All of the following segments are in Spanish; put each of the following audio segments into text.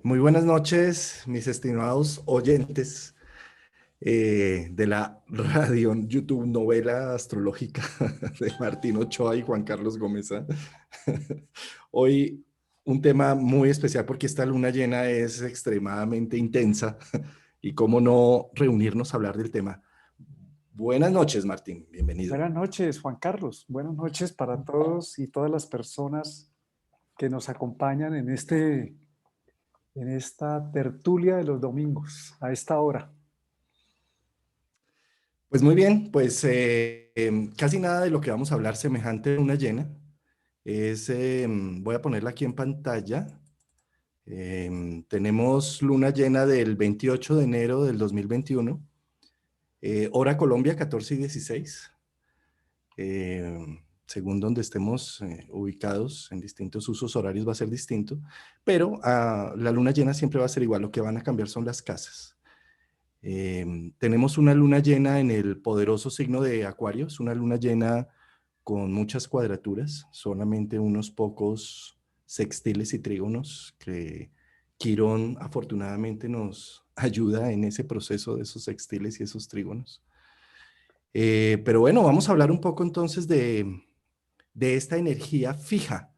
Muy buenas noches, mis estimados oyentes de la radio YouTube novela astrológica de Martín Ochoa y Juan Carlos Gómez. Hoy un tema muy especial porque esta luna llena es extremadamente intensa y cómo no reunirnos a hablar del tema. Buenas noches, Martín, bienvenido. Buenas noches, Juan Carlos. Buenas noches para todos y todas las personas que nos acompañan en esta tertulia de los domingos, a esta hora. Pues muy bien, pues casi nada de lo que vamos a hablar semejante a luna llena es, voy a ponerla aquí en pantalla. Tenemos luna llena del 28 de enero del 2021, hora Colombia 14:16, según donde estemos ubicados en distintos usos horarios va a ser distinto, pero la luna llena siempre va a ser igual, lo que van a cambiar son las casas. Tenemos una luna llena en el poderoso signo de Acuario, es una luna llena con muchas cuadraturas, solamente unos pocos sextiles y trígonos que Quirón afortunadamente nos ayuda en ese proceso de esos sextiles y esos trígonos. Pero bueno, vamos a hablar un poco entonces de esta energía fija.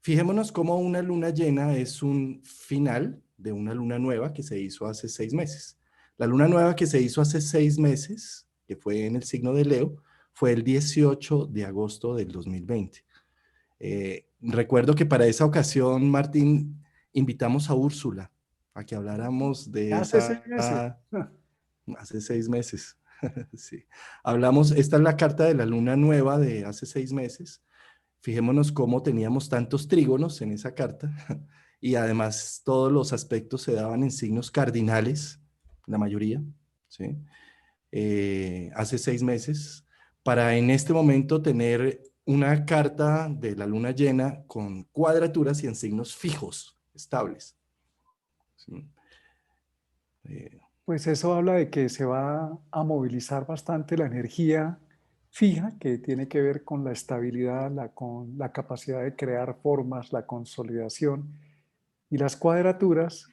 Fijémonos cómo una luna llena es un final de una luna nueva que se hizo hace 6 meses. La luna nueva que se hizo hace 6 meses, que fue en el signo de Leo, fue el 18 de agosto del 2020. Recuerdo que para esa ocasión, Martín, invitamos a Úrsula a que habláramos de Hace 6 meses. hace 6 meses. Sí. Hablamos, esta es la carta de la luna nueva de hace 6 meses. Fijémonos cómo teníamos tantos trígonos en esa carta y además todos los aspectos se daban en signos cardinales, la mayoría, ¿sí? Hace 6 meses, para en este momento tener una carta de la luna llena con cuadraturas y en signos fijos, estables. ¿Sí? Eh, Pues eso habla de que se va a movilizar bastante la energía fija, que tiene que ver con la estabilidad, con la capacidad de crear formas, la consolidación, y las cuadraturas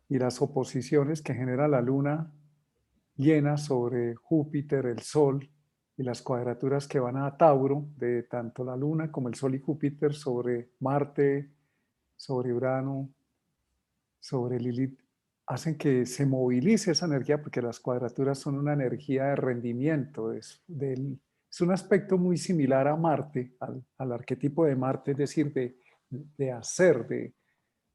y las oposiciones que genera la luna llena sobre Júpiter, el Sol, y las cuadraturas que van a Tauro, de tanto la Luna como el Sol y Júpiter, sobre Marte, sobre Urano, sobre Lilith, hacen que se movilice esa energía porque las cuadraturas son una energía de rendimiento, es un aspecto muy similar a Marte, al arquetipo de Marte, es decir, de hacer,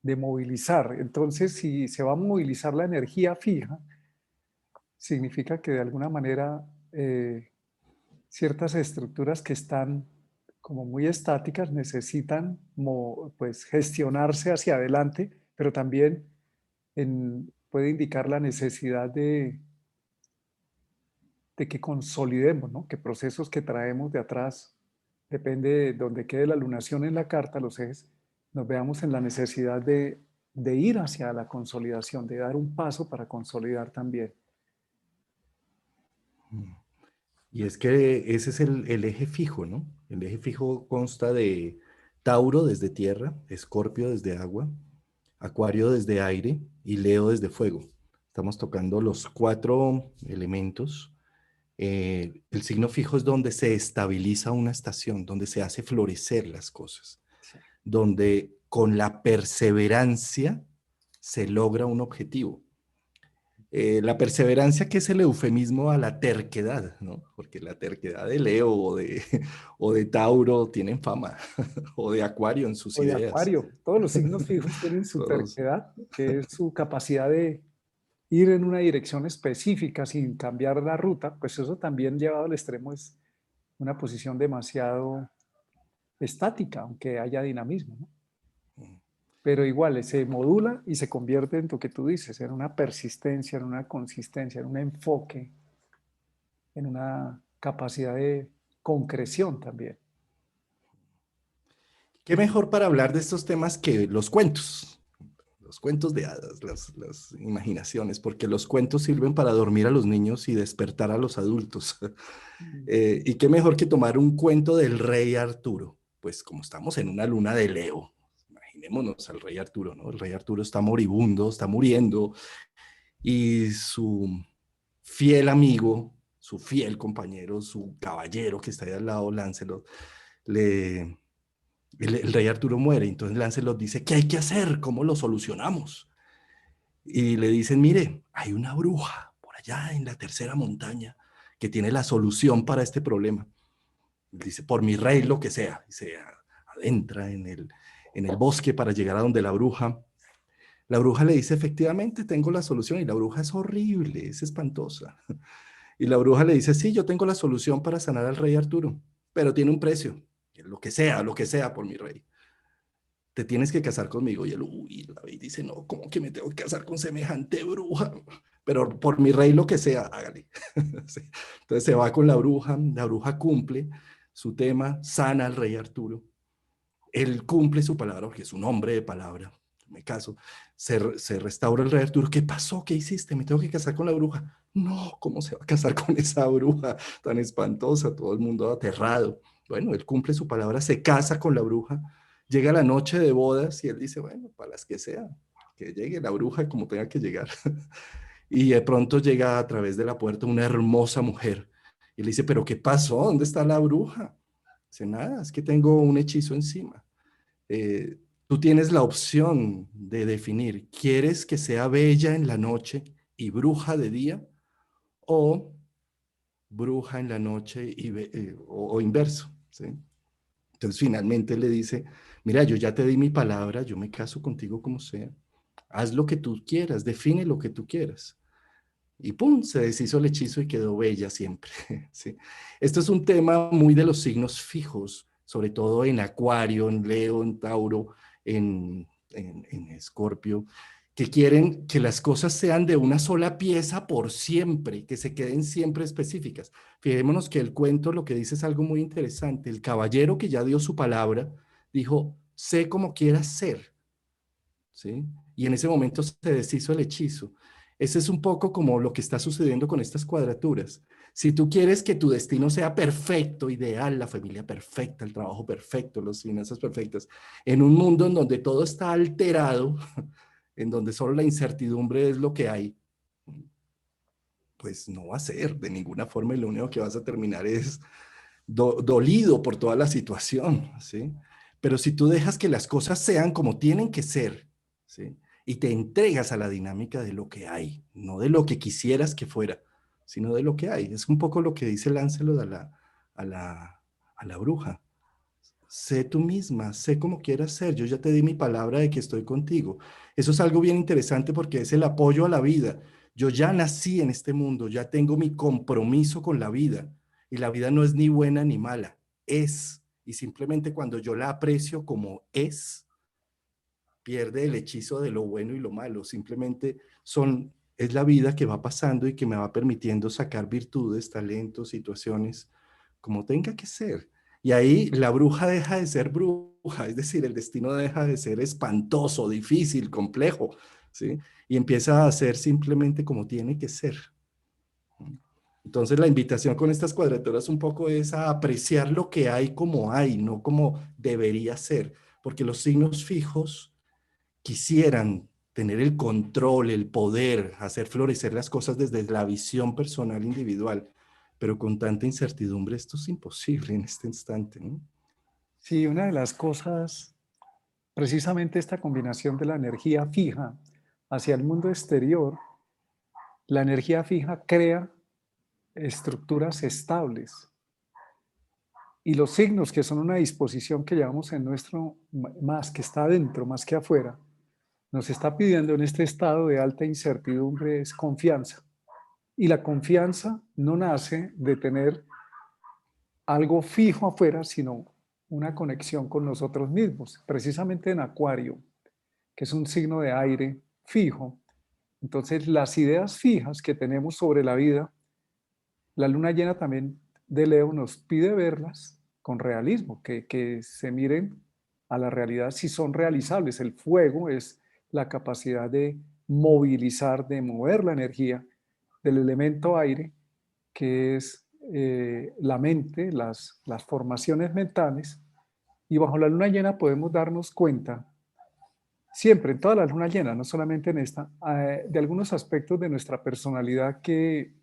de movilizar. Entonces, si se va a movilizar la energía fija, significa que de alguna manera ciertas estructuras que están como muy estáticas necesitan pues, gestionarse hacia adelante, pero también puede indicar la necesidad de que consolidemos, ¿no? Que procesos que traemos de atrás, depende de donde quede la lunación en la carta, los ejes, nos veamos en la necesidad de ir hacia la consolidación, de dar un paso para consolidar también. y es que ese es el eje fijo, ¿no? El eje fijo consta de Tauro desde tierra, Escorpio desde agua, Acuario desde aire y Leo desde fuego. Estamos tocando los cuatro elementos. El signo fijo es donde se estabiliza una estación, donde se hace florecer las cosas, Sí. donde con la perseverancia se logra un objetivo. La perseverancia que es el eufemismo a la terquedad, ¿no? Porque la terquedad de Leo o de Tauro tienen fama, o de Acuario en sus O de ideas. Acuario, todos los signos fijos tienen su Todos. terquedad, que es su capacidad de ir en una dirección específica sin cambiar la ruta, pues eso también llevado al extremo es una posición demasiado estática, aunque haya dinamismo, ¿no? Pero igual se modula y se convierte en lo que tú dices, en una persistencia, en una consistencia, en un enfoque, en una capacidad de concreción también. ¿Qué mejor para hablar de estos temas que los cuentos de hadas, las imaginaciones, porque los cuentos sirven para dormir a los niños y despertar a los adultos. Y qué mejor que tomar un cuento del rey Arturo, pues como estamos en una luna de Leo, imaginémonos al rey Arturo, ¿no? El rey Arturo está moribundo, está muriendo, y su fiel amigo, su fiel compañero, su caballero que está ahí al lado, Lancelot, el rey Arturo muere. Entonces Lancelot dice, ¿qué hay que hacer? ¿Cómo lo solucionamos? Y le dicen, mire, hay una bruja por allá en la tercera montaña que tiene la solución para este problema. Dice, por mi rey, lo que sea. Y se adentra en el bosque para llegar a donde la bruja. La bruja le dice, efectivamente, tengo la solución. Y la bruja es horrible, es espantosa. Y la bruja le dice, sí, yo tengo la solución para sanar al rey Arturo, pero tiene un precio. Lo que sea por mi rey. Te tienes que casar conmigo. Y él, uy, la ve y dice, no, ¿cómo que me tengo que casar con semejante bruja? Pero por mi rey, lo que sea, hágale. Sí. Entonces se va con la bruja cumple su tema, sana al rey Arturo. Él cumple su palabra, porque es un hombre de palabra. Me caso. Se restaura el rey Arturo. ¿Qué pasó? ¿Qué hiciste? Me tengo que casar con la bruja. No, ¿cómo se va a casar con esa bruja tan espantosa? Todo el mundo aterrado. Bueno, él cumple su palabra, se casa con la bruja. Llega la noche de bodas y él dice, bueno, para las que sean, que llegue la bruja como tenga que llegar. Y de pronto llega a través de la puerta una hermosa mujer. Y le dice, ¿pero qué pasó? ¿Dónde está la bruja? Dice, nada, es que tengo un hechizo encima. Tú tienes la opción de definir, ¿quieres que sea bella en la noche y bruja de día? ¿O bruja en la noche o inverso? ¿Sí? Entonces finalmente le dice, mira, yo ya te di mi palabra, yo me caso contigo como sea. Haz lo que tú quieras, define lo que tú quieras. Y pum, se deshizo el hechizo y quedó bella siempre. ¿Sí? Esto es un tema muy de los signos fijos, sobre todo en Acuario, en Leo, en Tauro, en Escorpio, que quieren que las cosas sean de una sola pieza por siempre, que se queden siempre específicas. Fijémonos que el cuento lo que dice es algo muy interesante. El caballero que ya dio su palabra dijo, sé como quieras ser. ¿Sí? Y en ese momento se deshizo el hechizo. Ese es un poco como lo que está sucediendo con estas cuadraturas. Si tú quieres que tu destino sea perfecto, ideal, la familia perfecta, el trabajo perfecto, las finanzas perfectas, en un mundo en donde todo está alterado, en donde solo la incertidumbre es lo que hay, pues no va a ser de ninguna forma, y lo único que vas a terminar es dolido por toda la situación, ¿sí? Pero si tú dejas que las cosas sean como tienen que ser, ¿sí? Y te entregas a la dinámica de lo que hay, no de lo que quisieras que fuera, sino de lo que hay. Es un poco lo que dice Lancelot a la, a la bruja. Sé tú misma, sé cómo quieras ser. Yo ya te di mi palabra de que estoy contigo. Eso es algo bien interesante porque es el apoyo a la vida. Yo ya nací en este mundo, ya tengo mi compromiso con la vida. Y la vida no es ni buena ni mala, es. Y simplemente cuando yo la aprecio como es, pierde el hechizo de lo bueno y lo malo. Simplemente es la vida que va pasando y que me va permitiendo sacar virtudes, talentos, situaciones, como tenga que ser. Y ahí la bruja deja de ser bruja, es decir, el destino deja de ser espantoso, difícil, complejo, ¿sí? Y empieza a ser simplemente como tiene que ser. Entonces la invitación con estas cuadraturas un poco es a apreciar lo que hay como hay, no como debería ser, porque los signos fijos quisieran tener el control, el poder, hacer florecer las cosas desde la visión personal individual, pero con tanta incertidumbre esto es imposible en este instante, ¿no? Sí, una de las cosas, precisamente esta combinación de la energía fija hacia el mundo exterior, la energía fija crea estructuras estables y los signos que son una disposición que llevamos en nuestro, más que está adentro, más que afuera, nos está pidiendo en este estado de alta incertidumbre es confianza. Y la confianza no nace de tener algo fijo afuera, sino una conexión con nosotros mismos. Precisamente en Acuario, que es un signo de aire fijo, entonces las ideas fijas que tenemos sobre la vida, la luna llena también de Leo nos pide verlas con realismo, que se miren a la realidad si son realizables. El fuego es la capacidad de movilizar, de mover la energía del elemento aire, que es la mente, las formaciones mentales, y bajo la luna llena podemos darnos cuenta siempre, en todas las lunas llenas, no solamente en esta, de algunos aspectos de nuestra personalidad que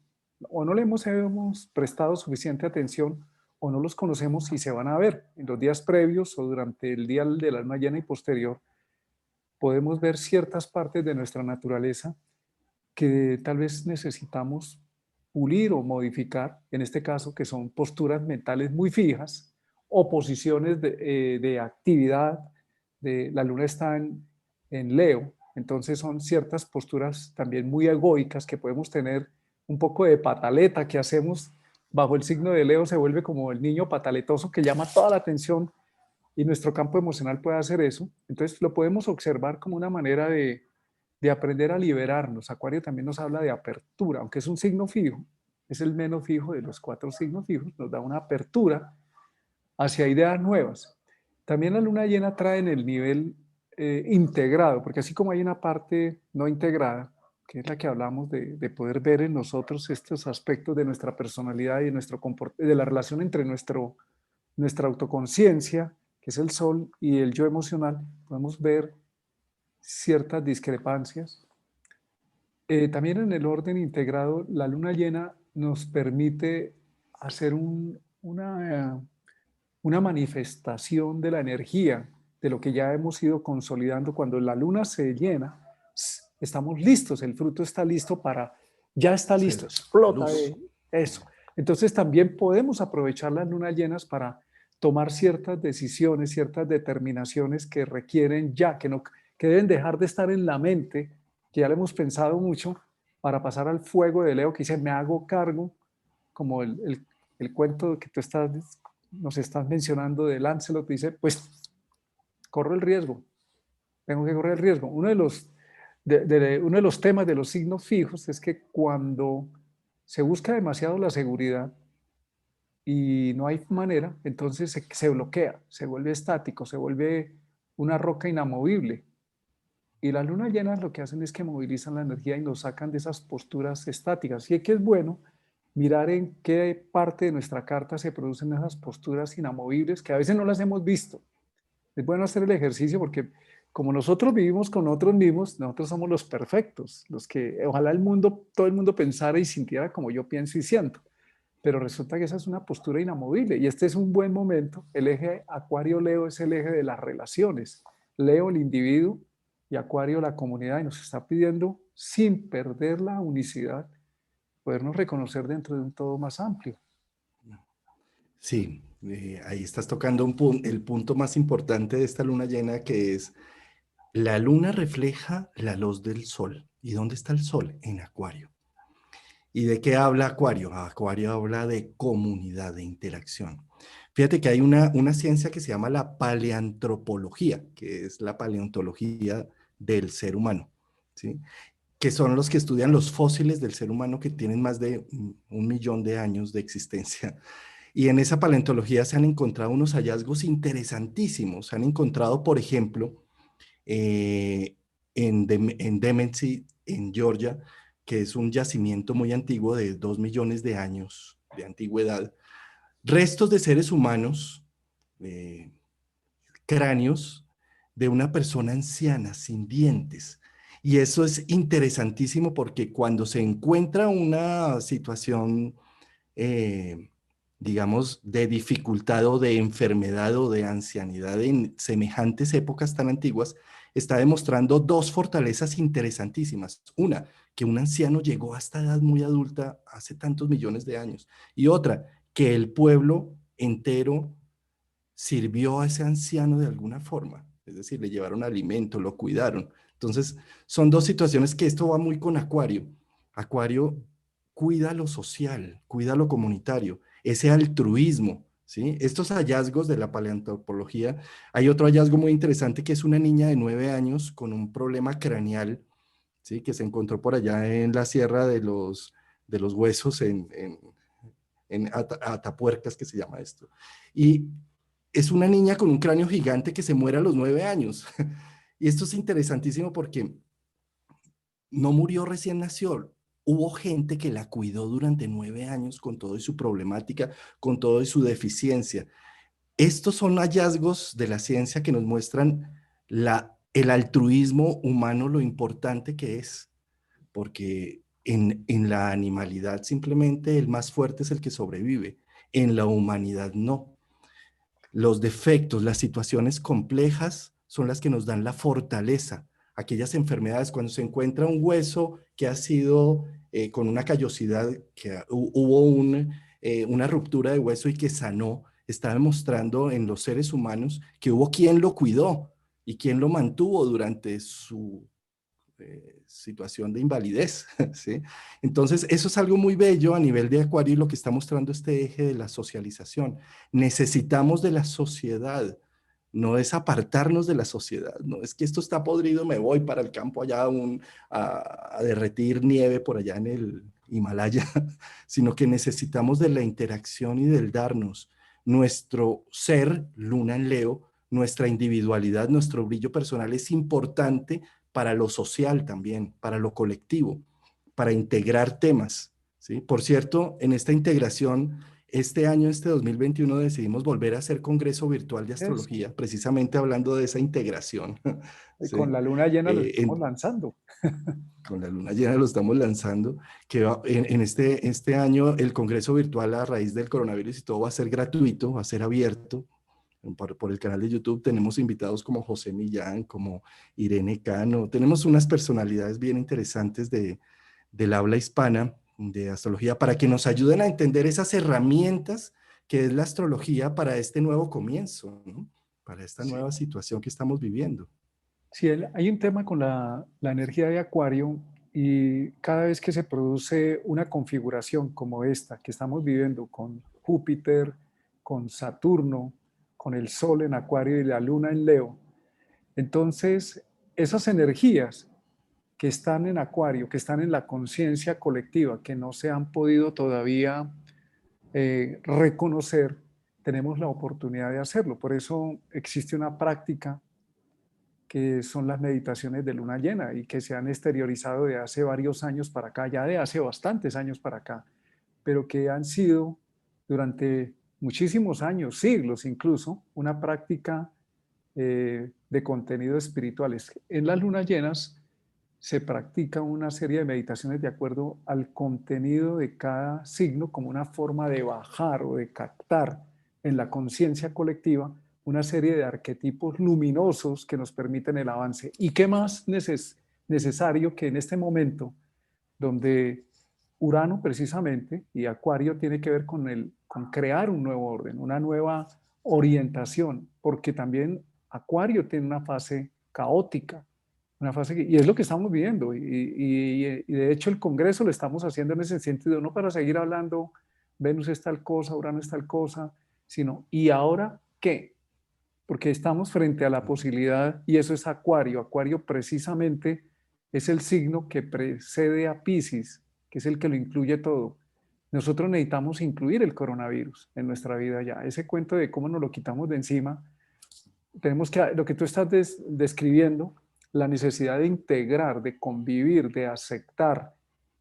o no le hemos prestado suficiente atención o no los conocemos y se van a ver en los días previos o durante el día de la luna llena y posterior. Podemos ver ciertas partes de nuestra naturaleza que tal vez necesitamos pulir o modificar, en este caso, que son posturas mentales muy fijas o posiciones de actividad. La luna está en Leo, entonces son ciertas posturas también muy egoicas que podemos tener, un poco de pataleta que hacemos bajo el signo de Leo, se vuelve como el niño pataletoso que llama toda la atención y nuestro campo emocional puede hacer eso. Entonces lo podemos observar como una manera de aprender a liberarnos. Acuario también nos habla de apertura, aunque es un signo fijo, es el menos fijo de los 4 signos fijos, nos da una apertura hacia ideas nuevas. También la luna llena trae en el nivel integrado, porque así como hay una parte no integrada, que es la que hablamos de poder ver en nosotros estos aspectos de nuestra personalidad y de la relación entre nuestra autoconciencia, que es el sol, y el yo emocional, podemos ver ciertas discrepancias. También en el orden integrado, la luna llena nos permite hacer una manifestación de la energía, de lo que ya hemos ido consolidando. Cuando la luna se llena, estamos listos, el fruto está listo ya está listo, Sí, explota luz. eso. Entonces también podemos aprovechar las lunas llenas para tomar ciertas decisiones, ciertas determinaciones que requieren ya, que deben dejar de estar en la mente, que ya lo hemos pensado mucho, para pasar al fuego de Leo, que dice, me hago cargo, como el cuento que tú nos estás mencionando de Lancelot, dice, pues corro el riesgo, tengo que correr el riesgo. Uno de los temas de los signos fijos es que cuando se busca demasiado la seguridad y no hay manera, entonces se bloquea, se vuelve estático, se vuelve una roca inamovible. Y las lunas llenas lo que hacen es que movilizan la energía y nos sacan de esas posturas estáticas. Y es que es bueno mirar en qué parte de nuestra carta se producen esas posturas inamovibles que a veces no las hemos visto. Es bueno hacer el ejercicio porque como nosotros vivimos con nosotros mismos, nosotros somos los perfectos, los que ojalá todo el mundo pensara y sintiera como yo pienso y siento. Pero resulta que esa es una postura inamovible y este es un buen momento. El eje Acuario-Leo es el eje de las relaciones. Leo, el individuo, y Acuario, la comunidad, y nos está pidiendo, sin perder la unicidad, podernos reconocer dentro de un todo más amplio. Sí, ahí estás tocando el punto más importante de esta luna llena, que es la luna refleja la luz del sol. ¿Y dónde está el sol? En Acuario. ¿Y de qué habla Acuario? Acuario habla de comunidad, de interacción. Fíjate que hay una ciencia que se llama la paleantropología, que es la paleontología del ser humano, ¿sí? Que son los que estudian los fósiles del ser humano que tienen más de 1 millón de años de existencia. Y en esa paleontología se han encontrado unos hallazgos interesantísimos. Se han encontrado, por ejemplo, eh, en Dempsey, en Georgia, que es un yacimiento muy antiguo de 2 millones de años de antigüedad, restos de seres humanos, eh, cráneos de una persona anciana sin dientes. Y eso es interesantísimo porque cuando se encuentra una situación, eh, digamos, de dificultad o de enfermedad o de ancianidad en semejantes épocas tan antiguas, está demostrando dos fortalezas interesantísimas. Una, que un anciano llegó hasta edad muy adulta hace tantos millones de años. Y otra, que el pueblo entero sirvió a ese anciano de alguna forma. Es decir, le llevaron alimento, lo cuidaron. Entonces, son dos situaciones que esto va muy con Acuario. Acuario cuida lo social, cuida lo comunitario, ese altruismo, ¿sí? Estos hallazgos de la paleoantropología, hay otro hallazgo muy interesante que es una niña de 9 años con un problema craneal, ¿sí? Que se encontró por allá en la Sierra de los Huesos, en Atapuercas, que se llama esto. Y es una niña con un cráneo gigante que se muere a los 9 años. Y esto es interesantísimo porque no murió recién nació. Hubo gente que la cuidó durante 9 años con toda su problemática, con toda su deficiencia. Estos son hallazgos de la ciencia que nos muestran la el altruismo humano lo importante que es, porque en la animalidad simplemente el más fuerte es el que sobrevive, en la humanidad no. Los defectos, las situaciones complejas son las que nos dan la fortaleza. Aquellas enfermedades, cuando se encuentra un hueso que ha sido con una callosidad, que hubo una ruptura de hueso y que sanó, está demostrando en los seres humanos que hubo quien lo cuidó y quien lo mantuvo durante su situación de invalidez, ¿sí? Entonces, eso es algo muy bello a nivel de Acuario y lo que está mostrando este eje de la socialización. Necesitamos de la sociedad, no es apartarnos de la sociedad, no es que esto está podrido, me voy para el campo allá a derretir nieve por allá en el Himalaya, sino que necesitamos de la interacción y del darnos. Nuestro ser, Luna en Leo, nuestra individualidad, nuestro brillo personal es importante para lo social también, para lo colectivo, para integrar temas, ¿sí? Por cierto, en esta integración, este año, este 2021, decidimos volver a hacer congreso virtual de Eso. astrología, precisamente hablando de esa integración, Y con ¿sí? la luna llena lo Eh, estamos en, lanzando. con la luna llena lo estamos lanzando, que en este año el congreso virtual a raíz del coronavirus y todo va a ser gratuito, va a ser abierto, por el canal de YouTube tenemos invitados como José Millán, como Irene Cano, tenemos unas personalidades bien interesantes del habla hispana, de astrología, para que nos ayuden a entender esas herramientas que es la astrología para este nuevo comienzo, ¿no? Para esta Sí. nueva situación que estamos viviendo. Sí, hay un tema con la energía de Acuario y cada vez que se produce una configuración como esta que estamos viviendo con Júpiter, con Saturno, con el Sol en Acuario y la Luna en Leo, entonces esas energías que están en Acuario, que están en la conciencia colectiva, que no se han podido todavía reconocer, tenemos la oportunidad de hacerlo. Por eso existe una práctica que son las meditaciones de luna llena y que se han exteriorizado de hace varios años para acá, ya de hace bastantes años para acá, pero que han sido durante muchísimos años, siglos incluso, una práctica de contenidos espirituales. En las lunas llenas se practica una serie de meditaciones de acuerdo al contenido de cada signo como una forma de bajar o de captar en la conciencia colectiva una serie de arquetipos luminosos que nos permiten el avance. ¿Y qué más necesario que en este momento donde Urano precisamente y Acuario tiene que ver con crear un nuevo orden, una nueva orientación, porque también Acuario tiene una fase caótica, una fase y es lo que estamos viviendo y de hecho el Congreso lo estamos haciendo en ese sentido, no para seguir hablando Venus es tal cosa, Urano es tal cosa, sino ¿y ahora qué? Porque estamos frente a la posibilidad, y eso es Acuario. Acuario precisamente es el signo que precede a Piscis, que es el que lo incluye todo. Nosotros necesitamos incluir el coronavirus en nuestra vida ya. Ese cuento de cómo nos lo quitamos de encima, tenemos que, lo que tú estás describiendo, la necesidad de integrar, de convivir, de aceptar,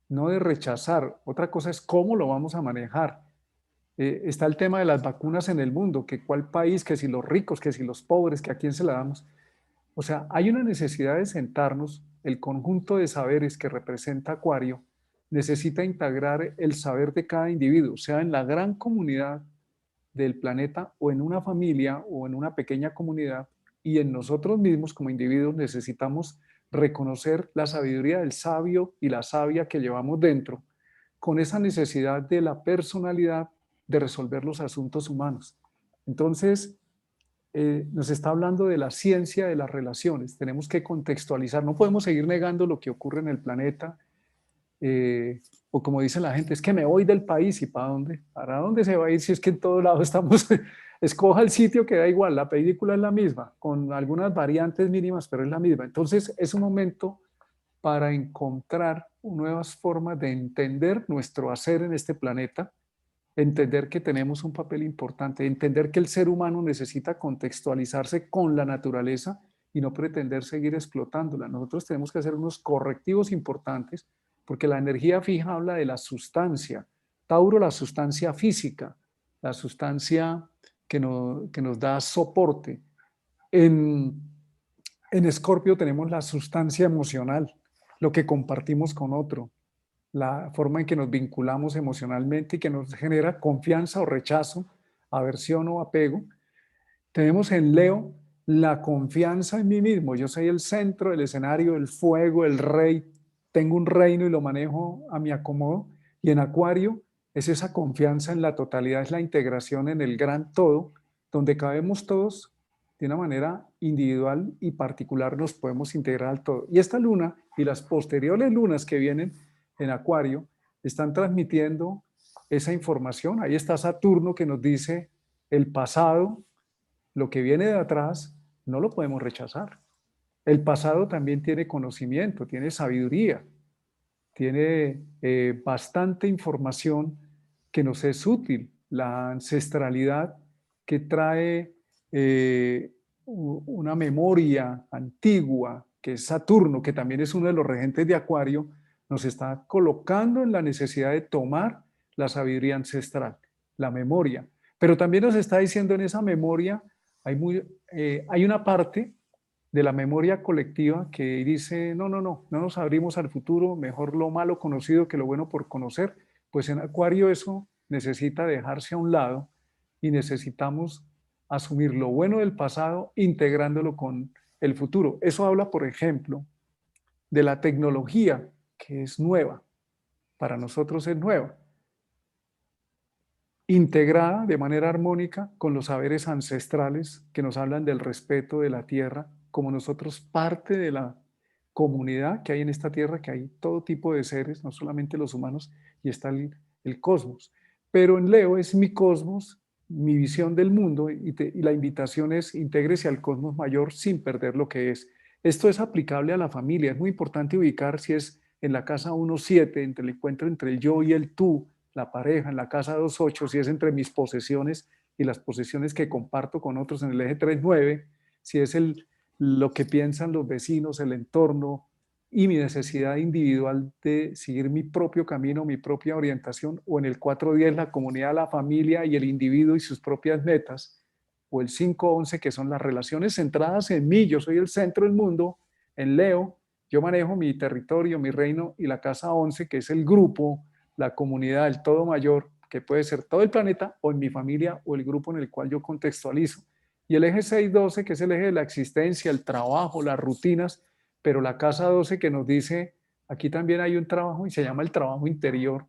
no de rechazar. Otra cosa es cómo lo vamos a manejar. Está el tema de las vacunas en el mundo, que cuál país, que si los ricos, que si los pobres, que a quién se la damos. O sea, hay una necesidad de sentarnos, el conjunto de saberes que representa Acuario necesita integrar el saber de cada individuo, sea en la gran comunidad del planeta o en una familia o en una pequeña comunidad, y en nosotros mismos como individuos necesitamos reconocer la sabiduría del sabio y la sabia que llevamos dentro, con esa necesidad de la personalidad de resolver los asuntos humanos. Entonces, nos está hablando de la ciencia de las relaciones. Tenemos que contextualizar, no podemos seguir negando lo que ocurre en el planeta, o como dice la gente, es que me voy del país. ¿Y para dónde? ¿Para dónde se va a ir si es que en todo lado estamos? Escoja el sitio que da igual, la película es la misma, con algunas variantes mínimas, pero es la misma. Entonces es un momento para encontrar nuevas formas de entender nuestro hacer en este planeta, entender que tenemos un papel importante, entender que el ser humano necesita contextualizarse con la naturaleza y no pretender seguir explotándola. Nosotros tenemos que hacer unos correctivos importantes porque la energía fija habla de la sustancia. Tauro, la sustancia física, la sustancia que nos da soporte. En En Escorpio tenemos la sustancia emocional, lo que compartimos con otro, la forma en que nos vinculamos emocionalmente y que nos genera confianza o rechazo, aversión o apego. Tenemos en Leo la confianza en mí mismo. Yo soy el centro del escenario, el fuego, el rey. Tengo un reino y lo manejo a mi acomodo. Y en Acuario es esa confianza en la totalidad, es la integración en el gran todo, donde cabemos todos de una manera individual y particular, nos podemos integrar al todo. Y esta luna y las posteriores lunas que vienen en Acuario están transmitiendo esa información. Ahí está Saturno que nos dice el pasado, lo que viene de atrás, no lo podemos rechazar. El pasado también tiene conocimiento, tiene sabiduría, tiene bastante información que nos es útil. La ancestralidad que trae una memoria antigua, que es Saturno, que también es uno de los regentes de Acuario, nos está colocando en la necesidad de tomar la sabiduría ancestral, la memoria. Pero también nos está diciendo en esa memoria, hay una parte de la memoria colectiva que dice, no, no, no, no nos abrimos al futuro, mejor lo malo conocido que lo bueno por conocer. Pues en Acuario eso necesita dejarse a un lado y necesitamos asumir lo bueno del pasado integrándolo con el futuro. Eso habla, por ejemplo, de la tecnología que es nueva, para nosotros es nueva, integrada de manera armónica con los saberes ancestrales que nos hablan del respeto de la tierra, como nosotros parte de la comunidad que hay en esta tierra, que hay todo tipo de seres, no solamente los humanos, y está el cosmos. Pero en Leo es mi cosmos, mi visión del mundo, y la invitación es intégrese al cosmos mayor sin perder lo que es. Esto es aplicable a la familia. Es muy importante ubicar si es en la casa 1-7, entre el encuentro entre el yo y el tú, la pareja, en la casa 2-8, si es entre mis posesiones y las posesiones que comparto con otros en el eje 3-9, si es lo que piensan los vecinos, el entorno y mi necesidad individual de seguir mi propio camino, mi propia orientación, o en el 4-10 la comunidad, la familia y el individuo y sus propias metas, o el 5-11 que son las relaciones centradas en mí, yo soy el centro del mundo, en Leo, yo manejo mi territorio, mi reino, y la casa 11 que es el grupo, la comunidad, el todo mayor, que puede ser todo el planeta o en mi familia o el grupo en el cual yo contextualizo. Y el eje 6-12, que es el eje de la existencia, el trabajo, las rutinas, pero la casa 12 que nos dice, aquí también hay un trabajo y se llama el trabajo interior,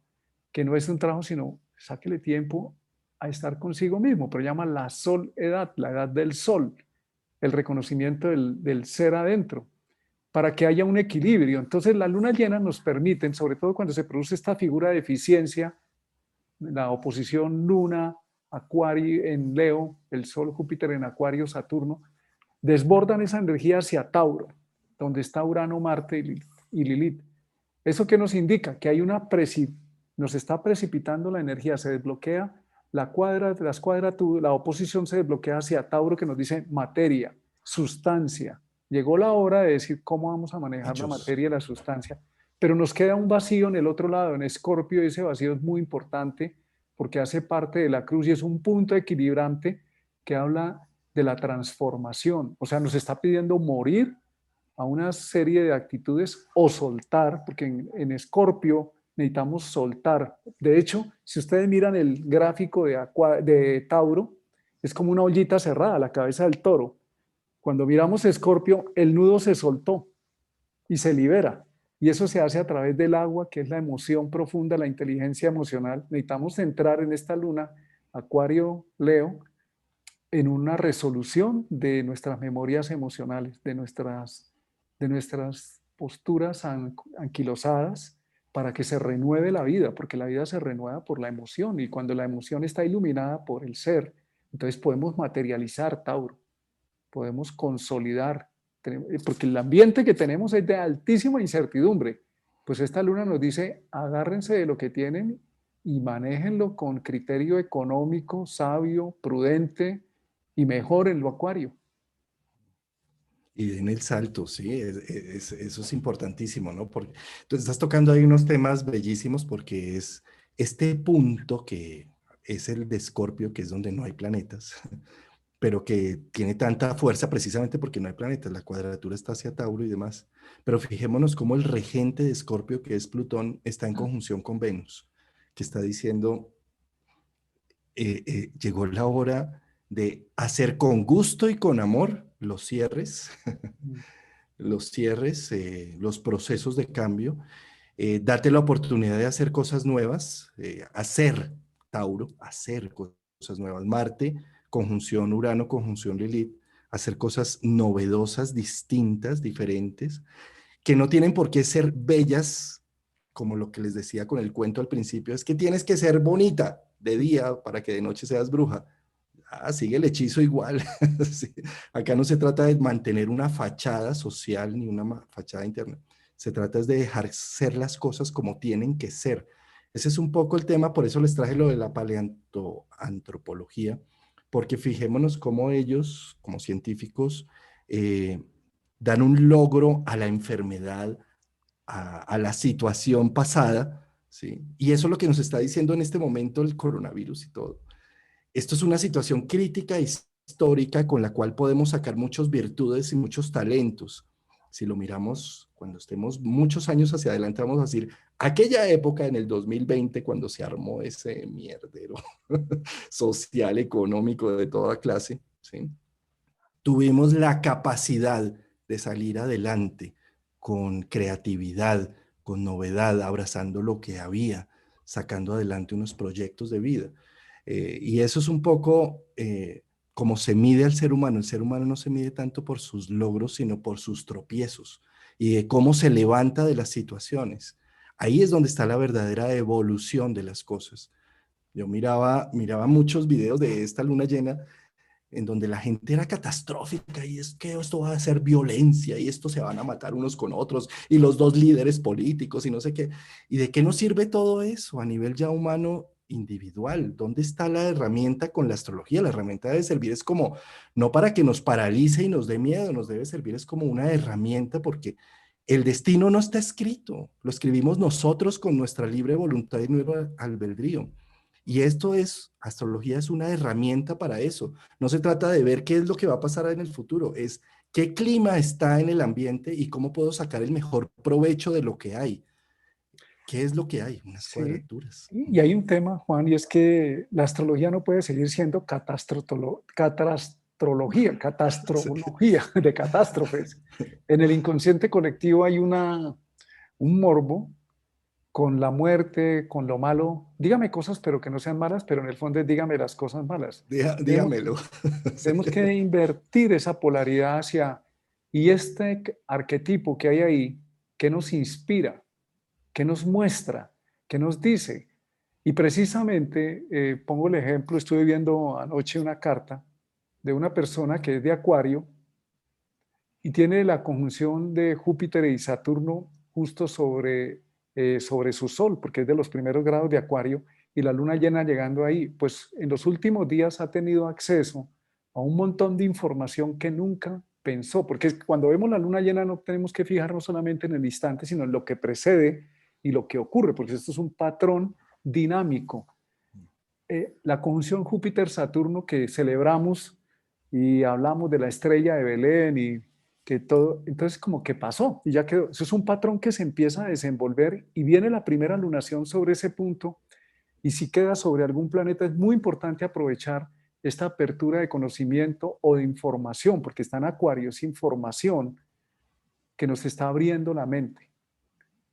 que no es un trabajo, sino sáquele tiempo a estar consigo mismo, pero llama la sol-edad, la edad del sol, el reconocimiento del ser adentro, para que haya un equilibrio. Entonces, las lunas llenas nos permiten, sobre todo cuando se produce esta figura de eficiencia, la oposición Luna, Acuario en Leo, el Sol, Júpiter en Acuario, Saturno, desbordan esa energía hacia Tauro, donde está Urano, Marte y Lilith. ¿Eso qué nos indica? Que hay nos está precipitando la energía, se desbloquea la oposición se desbloquea hacia Tauro, que nos dice materia, sustancia. Llegó la hora de decir cómo vamos a manejar la Hechos. materia y la sustancia, pero nos queda un vacío en el otro lado, en Escorpio, y ese vacío es muy importante porque hace parte de la cruz y es un punto equilibrante que habla de la transformación. O sea, nos está pidiendo morir a una serie de actitudes o soltar, porque en Escorpio necesitamos soltar. De hecho, si ustedes miran el gráfico de Tauro, es como una ollita cerrada, la cabeza del toro. Cuando miramos Escorpio, el nudo se soltó y se libera. Y eso se hace a través del agua, que es la emoción profunda, la inteligencia emocional. Necesitamos entrar en esta luna, Acuario, Leo, en una resolución de nuestras memorias emocionales, de nuestras posturas anquilosadas, para que se renueve la vida, porque la vida se renueva por la emoción, y cuando la emoción está iluminada por el ser, entonces podemos materializar, Tauro, podemos consolidar, porque el ambiente que tenemos es de altísima incertidumbre. Pues esta luna nos dice, agárrense de lo que tienen y manéjenlo con criterio económico, sabio, prudente, y mejoren lo Acuario. Y den el salto, sí, eso es importantísimo, ¿no? Porque entonces estás tocando ahí unos temas bellísimos porque es este punto que es el de Escorpio, que es donde no hay planetas, pero que tiene tanta fuerza precisamente porque no hay planetas, la cuadratura está hacia Tauro y demás. Pero fijémonos cómo el regente de Escorpio, que es Plutón, está en conjunción con Venus, que está diciendo, llegó la hora de hacer con gusto y con amor los cierres, Mm. los cierres, los procesos de cambio, darte la oportunidad de hacer cosas nuevas, hacer, Tauro, hacer cosas nuevas. Marte, conjunción Urano, conjunción Lilith, hacer cosas novedosas, distintas, diferentes, que no tienen por qué ser bellas, como lo que les decía con el cuento al principio, es que tienes que ser bonita de día para que de noche seas bruja. Ah, sigue el hechizo igual. Sí. Acá no se trata de mantener una fachada social ni una fachada interna. Se trata es de dejar ser las cosas como tienen que ser. Ese es un poco el tema, por eso les traje lo de la paleoantropología, porque fijémonos cómo ellos, como científicos, eh, dan un logro a la enfermedad, a la situación pasada, ¿sí? Y eso es lo que nos está diciendo en este momento el coronavirus y todo. Esto es una situación crítica histórica con la cual podemos sacar muchas virtudes y muchos talentos. Si lo miramos cuando estemos muchos años hacia adelante, vamos a decir, aquella época en el 2020, cuando se armó ese mierdero social, económico de toda clase, ¿sí? Tuvimos la capacidad de salir adelante con creatividad, con novedad, abrazando lo que había, sacando adelante unos proyectos de vida. Y eso es un poco como se mide al ser humano. El ser humano no se mide tanto por sus logros, sino por sus tropiezos y de cómo se levanta de las situaciones. Ahí es donde está la verdadera evolución de las cosas. Yo miraba muchos videos de esta luna llena en donde la gente era catastrófica y es que esto va a ser violencia y esto se van a matar unos con otros y los dos líderes políticos y no sé qué. ¿Y de qué nos sirve todo eso a nivel ya humano individual? ¿Dónde está la herramienta con la astrología? La herramienta debe servir es como, no para que nos paralice y nos dé miedo, nos debe servir es como una herramienta porque el destino no está escrito, lo escribimos nosotros con nuestra libre voluntad y nuestro albedrío. Y esto es, astrología es una herramienta para eso. No se trata de ver qué es lo que va a pasar en el futuro, es qué clima está en el ambiente y cómo puedo sacar el mejor provecho de lo que hay. ¿Qué es lo que hay? Unas Sí, cuadraturas. y hay un tema, Juan, y es que la astrología no puede seguir siendo Sí. catastrología de catástrofes. En el inconsciente colectivo hay un morbo con la muerte, con lo malo. Dígame cosas, pero que no sean malas, pero en el fondo es dígame las cosas malas. Tenemos, Dígamelo. Sí. tenemos que invertir esa polaridad hacia, y este arquetipo que hay ahí, que nos inspira, que nos muestra, que nos dice. Y precisamente, pongo el ejemplo, estuve viendo anoche una carta de una persona que es de Acuario y tiene la conjunción de Júpiter y Saturno justo sobre su Sol, porque es de los primeros grados de Acuario, y la luna llena llegando ahí. Pues en los últimos días ha tenido acceso a un montón de información que nunca pensó, porque cuando vemos la luna llena no tenemos que fijarnos solamente en el instante, sino en lo que precede y lo que ocurre, porque esto es un patrón dinámico. La conjunción Júpiter-Saturno que celebramos y hablamos de la estrella de Belén y que todo, entonces como que pasó y ya quedó. Eso es un patrón que se empieza a desenvolver y viene la primera lunación sobre ese punto y si queda sobre algún planeta es muy importante aprovechar esta apertura de conocimiento o de información, porque está en Acuario, es información que nos está abriendo la mente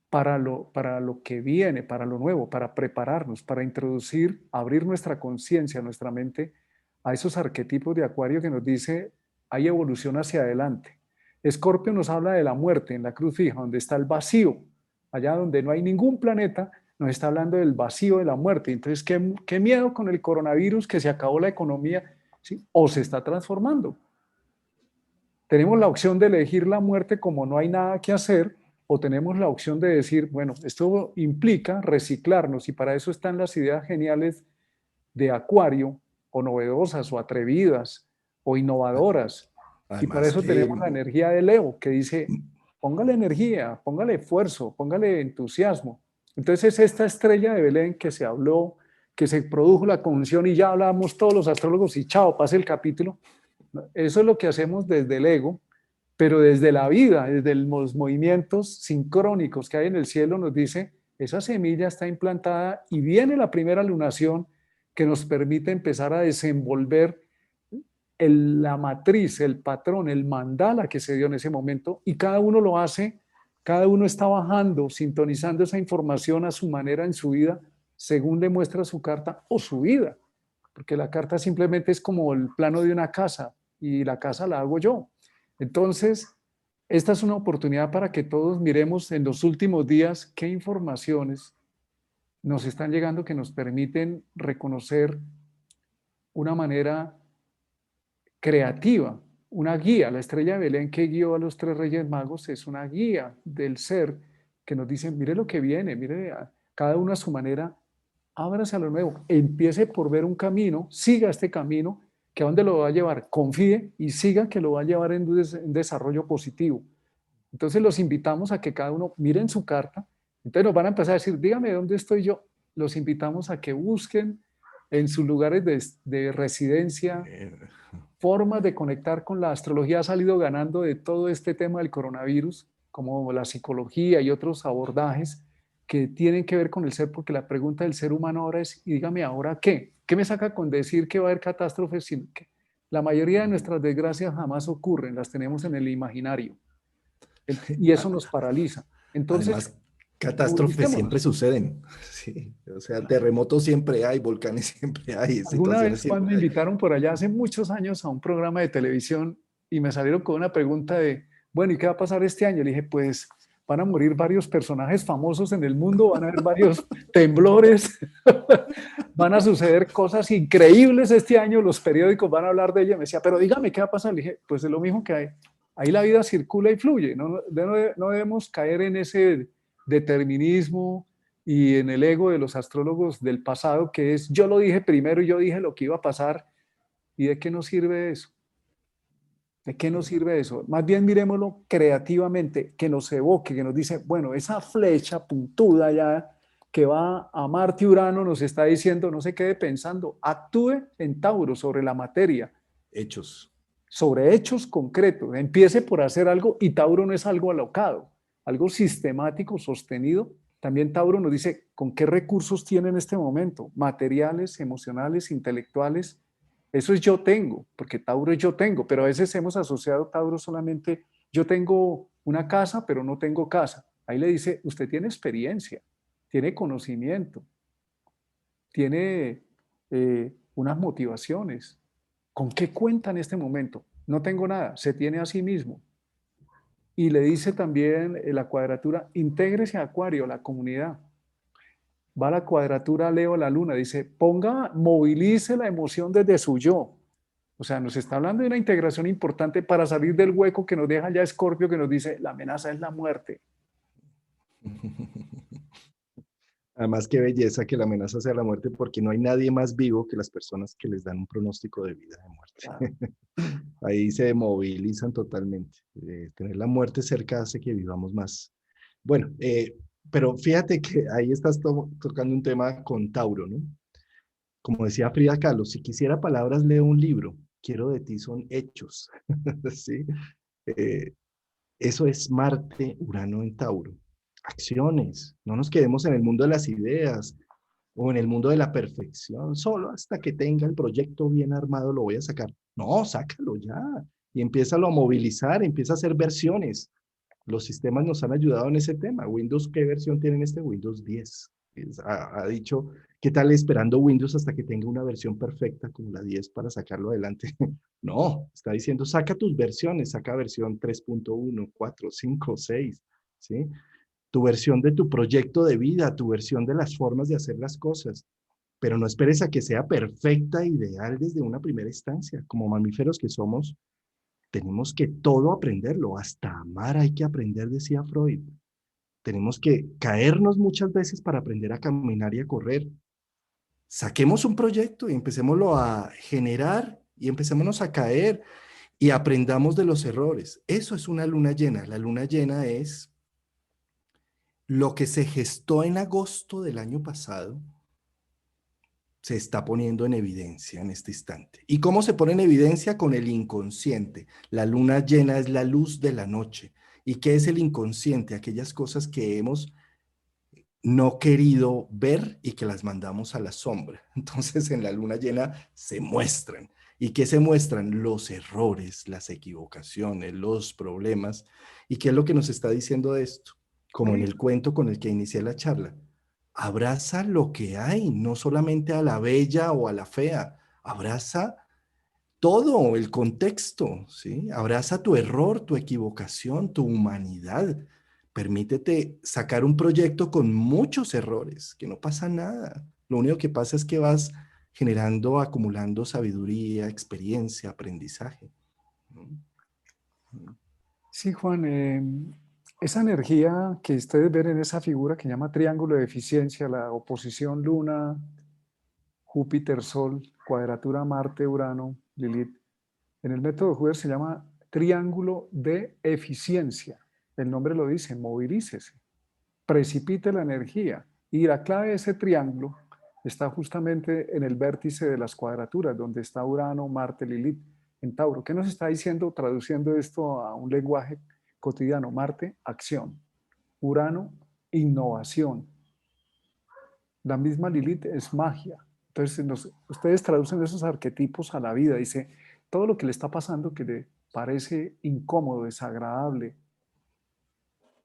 para lo que viene, para lo nuevo, para prepararnos, para introducir, abrir nuestra conciencia, nuestra mente a esos arquetipos de Acuario que nos dice hay evolución hacia adelante. Escorpio nos habla de la muerte en la cruz fija, donde está el vacío, allá donde no hay ningún planeta, nos está hablando del vacío de la muerte. Entonces, qué miedo con el coronavirus que se acabó la economía, ¿sí? O se está transformando. Tenemos la opción de elegir la muerte como no hay nada que hacer, o tenemos la opción de decir, bueno, esto implica reciclarnos y para eso están las ideas geniales de Acuario, o novedosas, o atrevidas, o innovadoras. Y para Además eso que tenemos la energía de Leo, que dice, póngale energía, póngale esfuerzo, póngale entusiasmo. Entonces es esta estrella de Belén que se habló, que se produjo la conjunción y ya hablamos todos los astrólogos y chao, pase el capítulo. Eso es lo que hacemos desde el ego, pero desde la vida, desde los movimientos sincrónicos que hay en el cielo, nos dice, esa semilla está implantada y viene la primera lunación que nos permite empezar a desenvolver la matriz, el patrón, el mandala que se dio en ese momento, y cada uno lo hace, cada uno está bajando, sintonizando esa información a su manera en su vida, según le muestra su carta o su vida, porque la carta simplemente es como el plano de una casa y la casa la hago yo. Entonces, esta es una oportunidad para que todos miremos en los últimos días qué informaciones nos están llegando que nos permiten reconocer una manera creativa, una guía. La estrella de Belén que guió a los tres reyes magos es una guía del ser que nos dice, mire lo que viene, mire cada uno a su manera, ábrase a lo nuevo, empiece por ver un camino, siga este camino, que a dónde lo va a llevar, confíe y siga que lo va a llevar en un desarrollo positivo. Entonces los invitamos a que cada uno mire en su carta, entonces nos van a empezar a decir, dígame dónde estoy yo. Los invitamos a que busquen en sus lugares de residencia formas de conectar con la astrología. Ha salido ganando de todo este tema del coronavirus, como la psicología y otros abordajes que tienen que ver con el ser, porque la pregunta del ser humano ahora es, y dígame ahora qué, ¿qué me saca con decir que va a haber catástrofes? La mayoría de nuestras desgracias jamás ocurren, las tenemos en el imaginario, y eso nos paraliza. Entonces, Además, catástrofes siempre movilicémonos. suceden. Sí, o sea, terremotos siempre hay, volcanes siempre hay, Alguna situaciones vez, Juan, me siempre hay. invitaron por allá hace muchos años a un programa de televisión y me salieron con una pregunta de, bueno, ¿y qué va a pasar este año? Le dije, pues van a morir varios personajes famosos en el mundo, van a haber varios temblores, van a suceder cosas increíbles este año, los periódicos van a hablar de ella. Me decía, pero dígame, ¿qué va a pasar? Le dije, pues es lo mismo que hay. Ahí la vida circula y fluye, no debemos caer en ese determinismo y en el ego de los astrólogos del pasado, que es yo lo dije primero y yo dije lo que iba a pasar. ¿Y de qué nos sirve eso? ¿De qué nos sirve eso? Más bien miremoslo creativamente, que nos evoque, que nos dice, bueno, esa flecha puntuda ya que va a Marte y Urano nos está diciendo, no se quede pensando, actúe en Tauro sobre la materia, Hechos. sobre hechos concretos, empiece por hacer algo, y Tauro no es algo alocado, algo sistemático, sostenido. También Tauro nos dice con qué recursos tiene en este momento, materiales, emocionales, intelectuales. Eso es yo tengo, porque Tauro es yo tengo, pero a veces hemos asociado Tauro solamente, yo tengo una casa, pero no tengo casa. Ahí le dice, usted tiene experiencia, tiene conocimiento, tiene unas motivaciones. ¿Con qué cuenta en este momento? No tengo nada, se tiene a sí mismo. Y le dice también la cuadratura, intégrese a Acuario, la comunidad. Va la cuadratura Leo, la luna, dice, movilice la emoción desde su yo. O sea, nos está hablando de una integración importante para salir del hueco que nos deja ya Escorpio, que nos dice, la amenaza es la muerte. Además, qué belleza que la amenaza sea la muerte, porque no hay nadie más vivo que las personas que les dan un pronóstico de vida, de Claro. muerte. Ahí se movilizan totalmente. Tener la muerte cerca hace que vivamos más. Bueno, pero fíjate que ahí estás tocando un tema con Tauro, ¿no? Como decía Frida Kahlo, si quisiera palabras, leo un libro. Quiero de ti son hechos. ¿Sí? Eh, Eso es Marte, Urano en Tauro. Acciones. No nos quedemos en el mundo de las ideas o en el mundo de la perfección. Solo hasta que tenga el proyecto bien armado lo voy a sacar. No, sácalo ya. Y empiézalo a movilizar, empieza a hacer versiones. Los sistemas nos han ayudado en ese tema. Windows, ¿qué versión tienen este? Windows 10. Ha dicho, ¿qué tal esperando Windows hasta que tenga una versión perfecta como la 10 para sacarlo adelante? No, está diciendo, saca tus versiones, saca versión 3.1, 4, 5, 6, ¿sí? Tu versión de tu proyecto de vida, tu versión de las formas de hacer las cosas, pero no esperes a que sea perfecta, ideal desde una primera instancia. Como mamíferos que somos, tenemos que todo aprenderlo, hasta amar hay que aprender, decía Freud. Tenemos que caernos muchas veces para aprender a caminar y a correr. Saquemos un proyecto y empecémoslo a generar y empecémonos a caer y aprendamos de los errores. Eso es una luna llena. La luna llena es lo que se gestó en agosto del año pasado, se está poniendo en evidencia en este instante. ¿Y cómo se pone en evidencia? Con el inconsciente. La luna llena es la luz de la noche. ¿Y qué es el inconsciente? Aquellas cosas que hemos no querido ver y que las mandamos a la sombra. Entonces en la luna llena se muestran. ¿Y qué se muestran? Los errores, las equivocaciones, los problemas. ¿Y qué es lo que nos está diciendo esto? Como en el cuento con el que inicié la charla. Abraza lo que hay, no solamente a la bella o a la fea. Abraza todo el contexto, ¿sí? Abraza tu error, tu equivocación, tu humanidad. Permítete sacar un proyecto con muchos errores, que no pasa nada. Lo único que pasa es que vas generando, acumulando sabiduría, experiencia, aprendizaje. Sí, Juan, esa energía que ustedes ven en esa figura que llama triángulo de eficiencia, la oposición Luna, Júpiter, Sol, cuadratura Marte, Urano, Lilith, en el método Hoover se llama triángulo de eficiencia. El nombre lo dice, movilícese, precipite la energía. Y la clave de ese triángulo está justamente en el vértice de las cuadraturas, donde está Urano, Marte, Lilith, en Tauro. ¿Qué nos está diciendo traduciendo esto a un lenguaje cotidiano? Marte, acción. Urano, innovación. La misma Lilith es magia. Entonces, ustedes traducen esos arquetipos a la vida. Dice, todo lo que le está pasando que le parece incómodo, desagradable,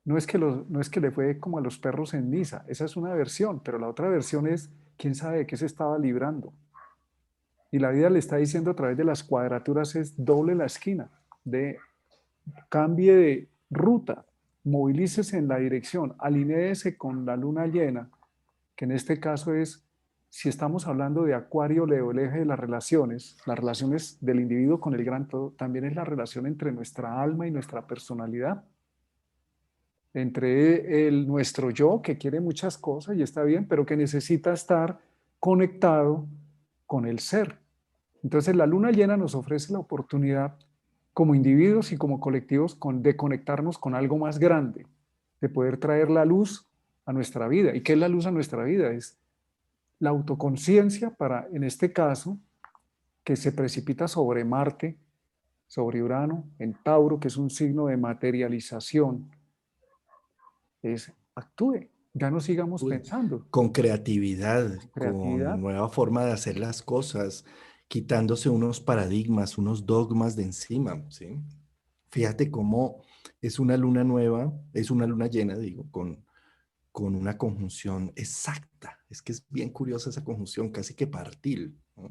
no es que le fue como a los perros en misa. Esa es una versión, pero la otra versión es, quién sabe de qué se estaba librando. Y la vida le está diciendo a través de las cuadraturas es doble la esquina, de cambie de ruta, movilícese en la dirección, alinéese con la luna llena, que en este caso es, si estamos hablando de Acuario, Leo, el eje de las relaciones del individuo con el gran todo, también es la relación entre nuestra alma y nuestra personalidad, entre nuestro yo, que quiere muchas cosas y está bien, pero que necesita estar conectado con el ser. Entonces la luna llena nos ofrece la oportunidad como individuos y como colectivos de conectarnos con algo más grande, de poder traer la luz a nuestra vida. ¿Y qué es la luz a nuestra vida? Es la autoconciencia para, en este caso, que se precipita sobre Marte, sobre Urano, en Tauro, que es un signo de materialización, es actúe, ya no sigamos Uy, pensando, con creatividad, con creatividad. nueva forma de hacer las cosas, quitándose unos paradigmas, unos dogmas de encima, ¿sí? Fíjate cómo es una luna nueva, es una luna llena, digo, con una conjunción exacta. Es que es bien curiosa esa conjunción, casi que partil, ¿no?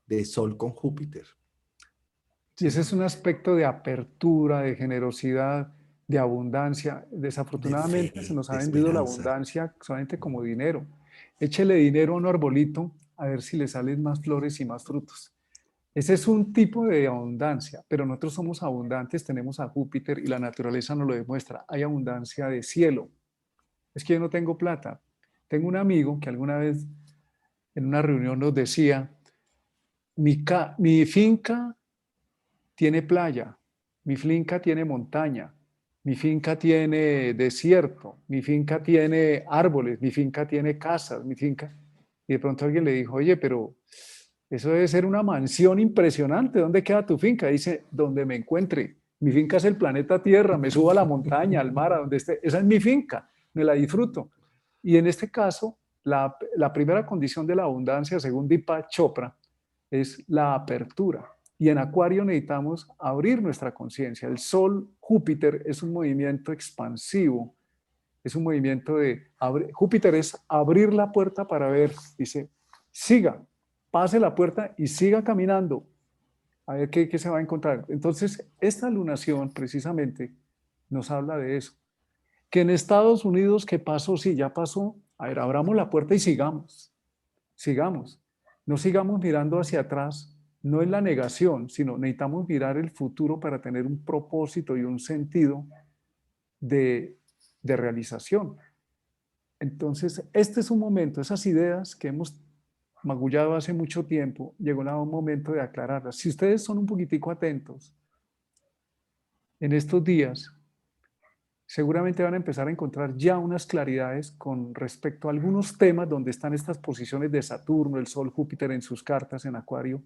De Sol con Júpiter, Y ¿sí? ese es un aspecto de apertura, de generosidad, de abundancia. De fe, Desafortunadamente se nos ha de vendido la esperanza. abundancia solamente como dinero. Échele dinero a un arbolito a ver si le salen más flores y más frutos. Ese es un tipo de abundancia, pero nosotros somos abundantes, tenemos a Júpiter y la naturaleza nos lo demuestra. Hay abundancia de cielo. Es que yo no tengo plata. Tengo un amigo que alguna vez en una reunión nos decía, mi finca tiene playa, mi finca tiene montaña, mi finca tiene desierto, mi finca tiene árboles, mi finca tiene casas, mi finca. Y de pronto alguien le dijo, oye, pero eso debe ser una mansión impresionante. ¿Dónde queda tu finca? Dice, donde me encuentre. Mi finca es el planeta Tierra, me subo a la montaña, al mar, a donde esté. Esa es mi finca, me la disfruto. Y en este caso, la primera condición de la abundancia, según Deepak Chopra, es la apertura. Y en Acuario necesitamos abrir nuestra conciencia. El Sol, Júpiter, es un movimiento expansivo, es un movimiento de... Júpiter es abrir la puerta para ver, dice, siga, pase la puerta y siga caminando, a ver qué se va a encontrar. Entonces, esta lunación precisamente nos habla de eso. Que en Estados Unidos, ¿qué pasó? Sí, ya pasó. A ver, abramos la puerta y sigamos, sigamos. No sigamos mirando hacia atrás, no es la negación, sino necesitamos mirar el futuro para tener un propósito y un sentido de, de realización. Entonces, este es un momento, esas ideas que hemos magullado hace mucho tiempo, llegó un momento de aclararlas. Si ustedes son un poquitico atentos en estos días, seguramente van a empezar a encontrar ya unas claridades con respecto a algunos temas donde están estas posiciones de Saturno, el Sol, Júpiter en sus cartas en Acuario,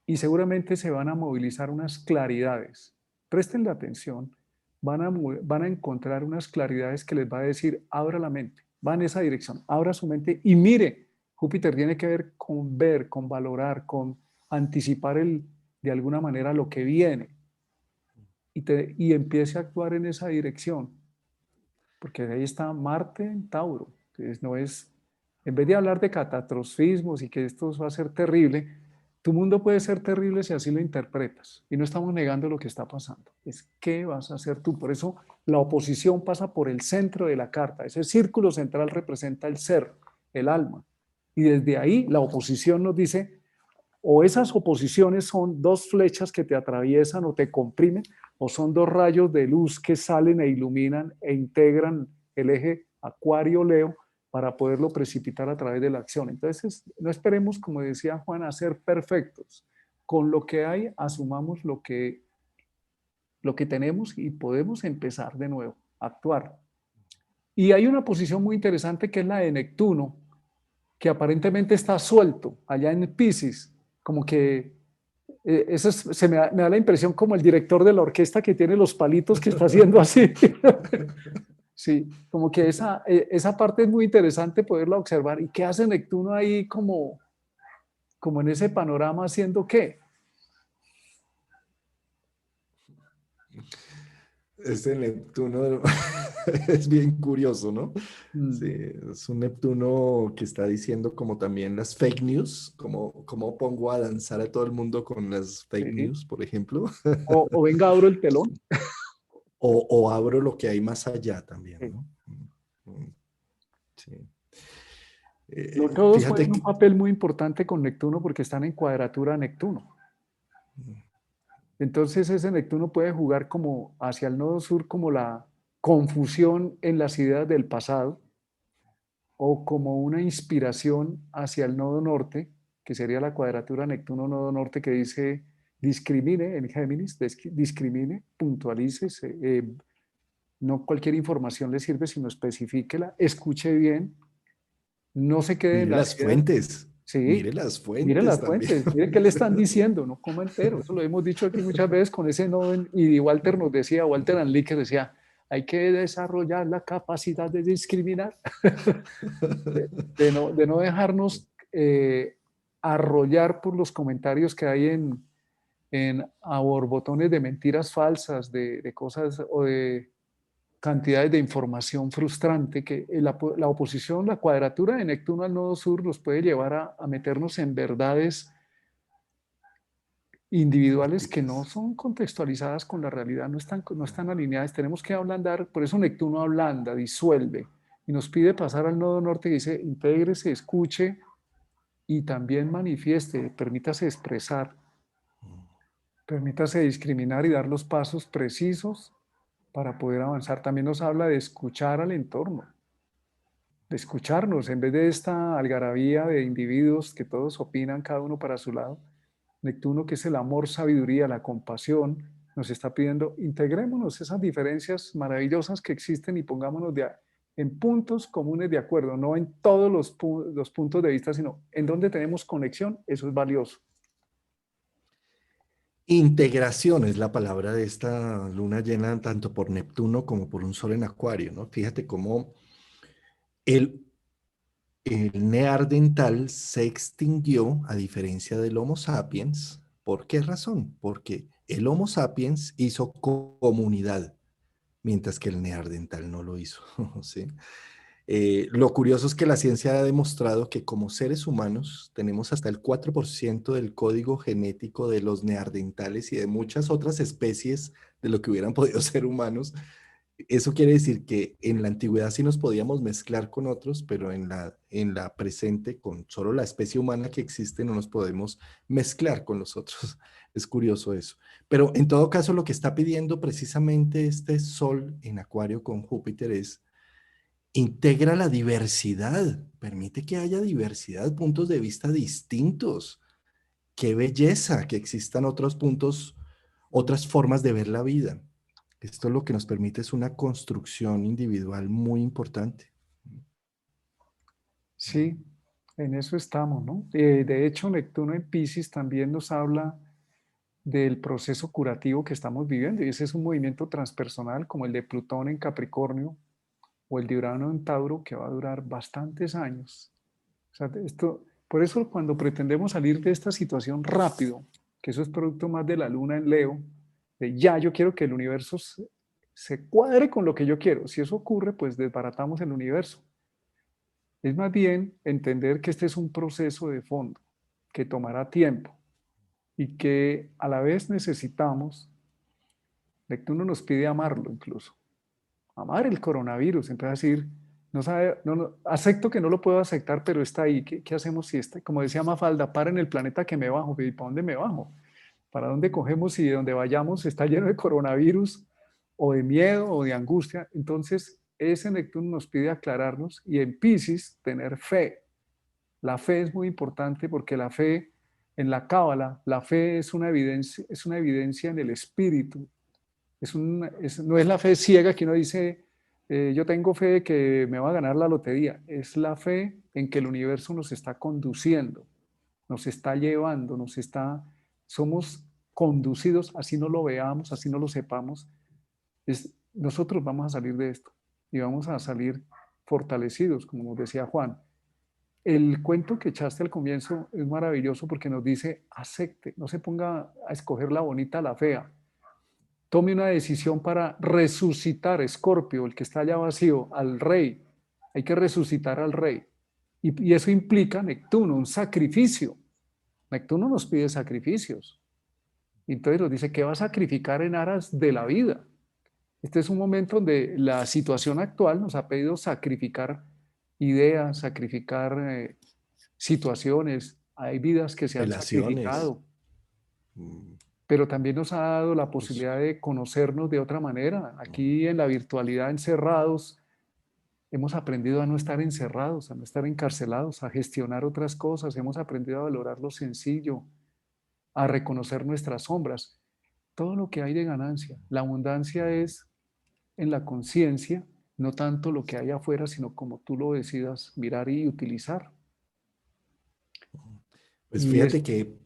y seguramente se van a movilizar unas claridades. Presten la atención, van a encontrar unas claridades que les va a decir, abra la mente, va en esa dirección, abra su mente y mire, Júpiter tiene que ver, con valorar, con anticipar de alguna manera lo que viene y empiece a actuar en esa dirección, porque ahí está Marte en Tauro. Entonces, no es, en vez de hablar de catastrofismos y que esto va a ser terrible, tu mundo puede ser terrible si así lo interpretas. Y no estamos negando lo que está pasando. Es qué vas a hacer tú. Por eso la oposición pasa por el centro de la carta. Ese círculo central representa el ser, el alma. Y desde ahí la oposición nos dice, o esas oposiciones son dos flechas que te atraviesan o te comprimen, o son dos rayos de luz que salen e iluminan e integran el eje Acuario-Leo para poderlo precipitar a través de la acción. Entonces, no esperemos, como decía Juan, a ser perfectos. Con lo que hay, asumamos lo que tenemos y podemos empezar de nuevo a actuar. Y hay una posición muy interesante que es la de Neptuno, que aparentemente está suelto allá en Piscis, como que me da la impresión como el director de la orquesta que tiene los palitos que está haciendo así. Sí, como que esa parte es muy interesante poderla observar. ¿Y qué hace Neptuno ahí como en ese panorama haciendo qué? Ese Neptuno es bien curioso, ¿no? Sí, Mm, es un Neptuno que está diciendo como también las fake news, como pongo a danzar a todo el mundo con las fake sí. news, por ejemplo, O venga, abro el telón. o abro lo que hay más allá también, Sí. ¿no? Sí. Los nodos Fíjate juegan un que papel muy importante con Neptuno porque están en cuadratura a Neptuno. Entonces ese Neptuno puede jugar como hacia el nodo sur como la confusión en las ideas del pasado o como una inspiración hacia el nodo norte, que sería la cuadratura Neptuno-nodo norte que dice discrimine en Géminis, discrimine, puntualice, no cualquier información le sirve, sino especifíquela, escuche bien, no se quede en mire las las ideas. fuentes, Sí, mire las miren fuentes las también. fuentes, miren qué le están diciendo, no coma entero. Eso lo hemos dicho aquí muchas veces con ese nodo. Y Walter nos decía, Walter Anliker decía, hay que desarrollar la capacidad de discriminar, de no dejarnos arrollar por los comentarios que hay en a borbotones de mentiras falsas, de cosas o de cantidades de información frustrante que la oposición, la cuadratura de Neptuno al nodo sur nos puede llevar a meternos en verdades individuales que no Difíciles. son contextualizadas con la realidad, no están alineadas. Tenemos que ablandar, por eso Neptuno ablanda, disuelve y nos pide pasar al nodo norte que dice, intégrese, escuche y también manifieste, permítase expresar, permítase discriminar y dar los pasos precisos para poder avanzar. También nos habla de escuchar al entorno, de escucharnos en vez de esta algarabía de individuos que todos opinan, cada uno para su lado. Neptuno, que es el amor, sabiduría, la compasión, nos está pidiendo, integrémonos esas diferencias maravillosas que existen y pongámonos en puntos comunes de acuerdo, no en todos los puntos de vista, sino en donde tenemos conexión, eso es valioso. Integración es la palabra de esta luna llena, tanto por Neptuno como por un sol en Acuario, ¿no? Fíjate cómo el, el neandertal se extinguió a diferencia del Homo sapiens. ¿Por qué razón? Porque el Homo sapiens hizo comunidad, mientras que el neandertal no lo hizo, ¿sí? Lo curioso es que la ciencia ha demostrado que como seres humanos tenemos hasta el 4% del código genético de los neandertales y de muchas otras especies de lo que hubieran podido ser humanos. Eso quiere decir que en la antigüedad sí nos podíamos mezclar con otros, pero en la presente, con solo la especie humana que existe, no nos podemos mezclar con los otros. Es curioso eso. Pero en todo caso, lo que está pidiendo precisamente este Sol en Acuario con Júpiter es integra la diversidad, permite que haya diversidad, puntos de vista distintos. Qué belleza que existan otros puntos, otras formas de ver la vida. Esto lo que nos permite es una construcción individual muy importante. Sí, en eso estamos, ¿no? De hecho, Neptuno en Piscis también nos habla del proceso curativo que estamos viviendo, y ese es un movimiento transpersonal como el de Plutón en Capricornio o el de Urano en Tauro, que va a durar bastantes años. O sea, por eso cuando pretendemos salir de esta situación rápido, que eso es producto más de la luna en Leo, de ya yo quiero que el universo se cuadre con lo que yo quiero. Si eso ocurre, pues desbaratamos el universo. Es más bien entender que este es un proceso de fondo, que tomará tiempo y que a la vez necesitamos, Neptuno nos pide amarlo incluso, amar el coronavirus, entonces decir, no sabe, acepto que no lo puedo aceptar, pero está ahí, ¿qué hacemos si está? Como decía Mafalda, para en el planeta que me bajo, ¿y para dónde me bajo? ¿Para dónde cogemos si de donde vayamos está lleno de coronavirus o de miedo o de angustia? Entonces, ese Neptuno nos pide aclararnos y en Piscis tener fe. La fe es muy importante porque la fe en la Cábala, la fe es una evidencia en el espíritu. No es la fe ciega que uno dice, yo tengo fe de que me va a ganar la lotería. Es la fe en que el universo nos está conduciendo, nos está llevando, somos conducidos, así no lo veamos, así no lo sepamos. Nosotros vamos a salir de esto y vamos a salir fortalecidos, como nos decía Juan. El cuento que echaste al comienzo es maravilloso porque nos dice, acepte, no se ponga a escoger la bonita, la fea. Tome una decisión para resucitar, Escorpio, el que está allá vacío, al rey. Hay que resucitar al rey. Y eso implica, Neptuno, un sacrificio. Neptuno nos pide sacrificios. Y entonces nos dice, ¿qué va a sacrificar en aras de la vida? Este es un momento donde la situación actual nos ha pedido sacrificar ideas, sacrificar situaciones. Hay vidas que se han Relaciones. sacrificado, mm, pero también nos ha dado la pues, posibilidad de conocernos de otra manera. Aquí en la virtualidad encerrados, hemos aprendido a no estar encerrados, a no estar encarcelados, a gestionar otras cosas, hemos aprendido a valorar lo sencillo, a reconocer nuestras sombras, todo lo que hay de ganancia. La abundancia es en la conciencia, no tanto lo que hay afuera, sino como tú lo decidas mirar y utilizar. pues Y es, fíjate que,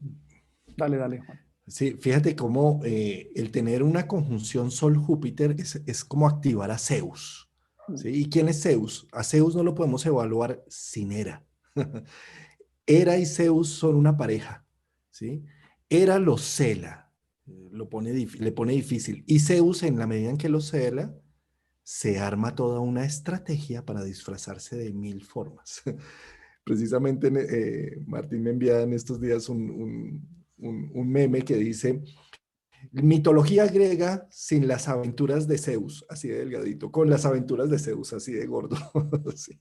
dale, dale, Juan. sí, fíjate cómo el tener una conjunción Sol-Júpiter es como activar a Zeus. ¿Sí? ¿Y quién es Zeus? A Zeus no lo podemos evaluar sin Hera. Hera y Zeus son una pareja. ¿Sí? Hera lo cela, le pone difícil. Y Zeus, en la medida en que lo cela, se arma toda una estrategia para disfrazarse de mil formas. Precisamente Martín me envía en estos días un meme que dice, mitología griega sin las aventuras de Zeus, así de delgadito, con las aventuras de Zeus, así de gordo. Sí.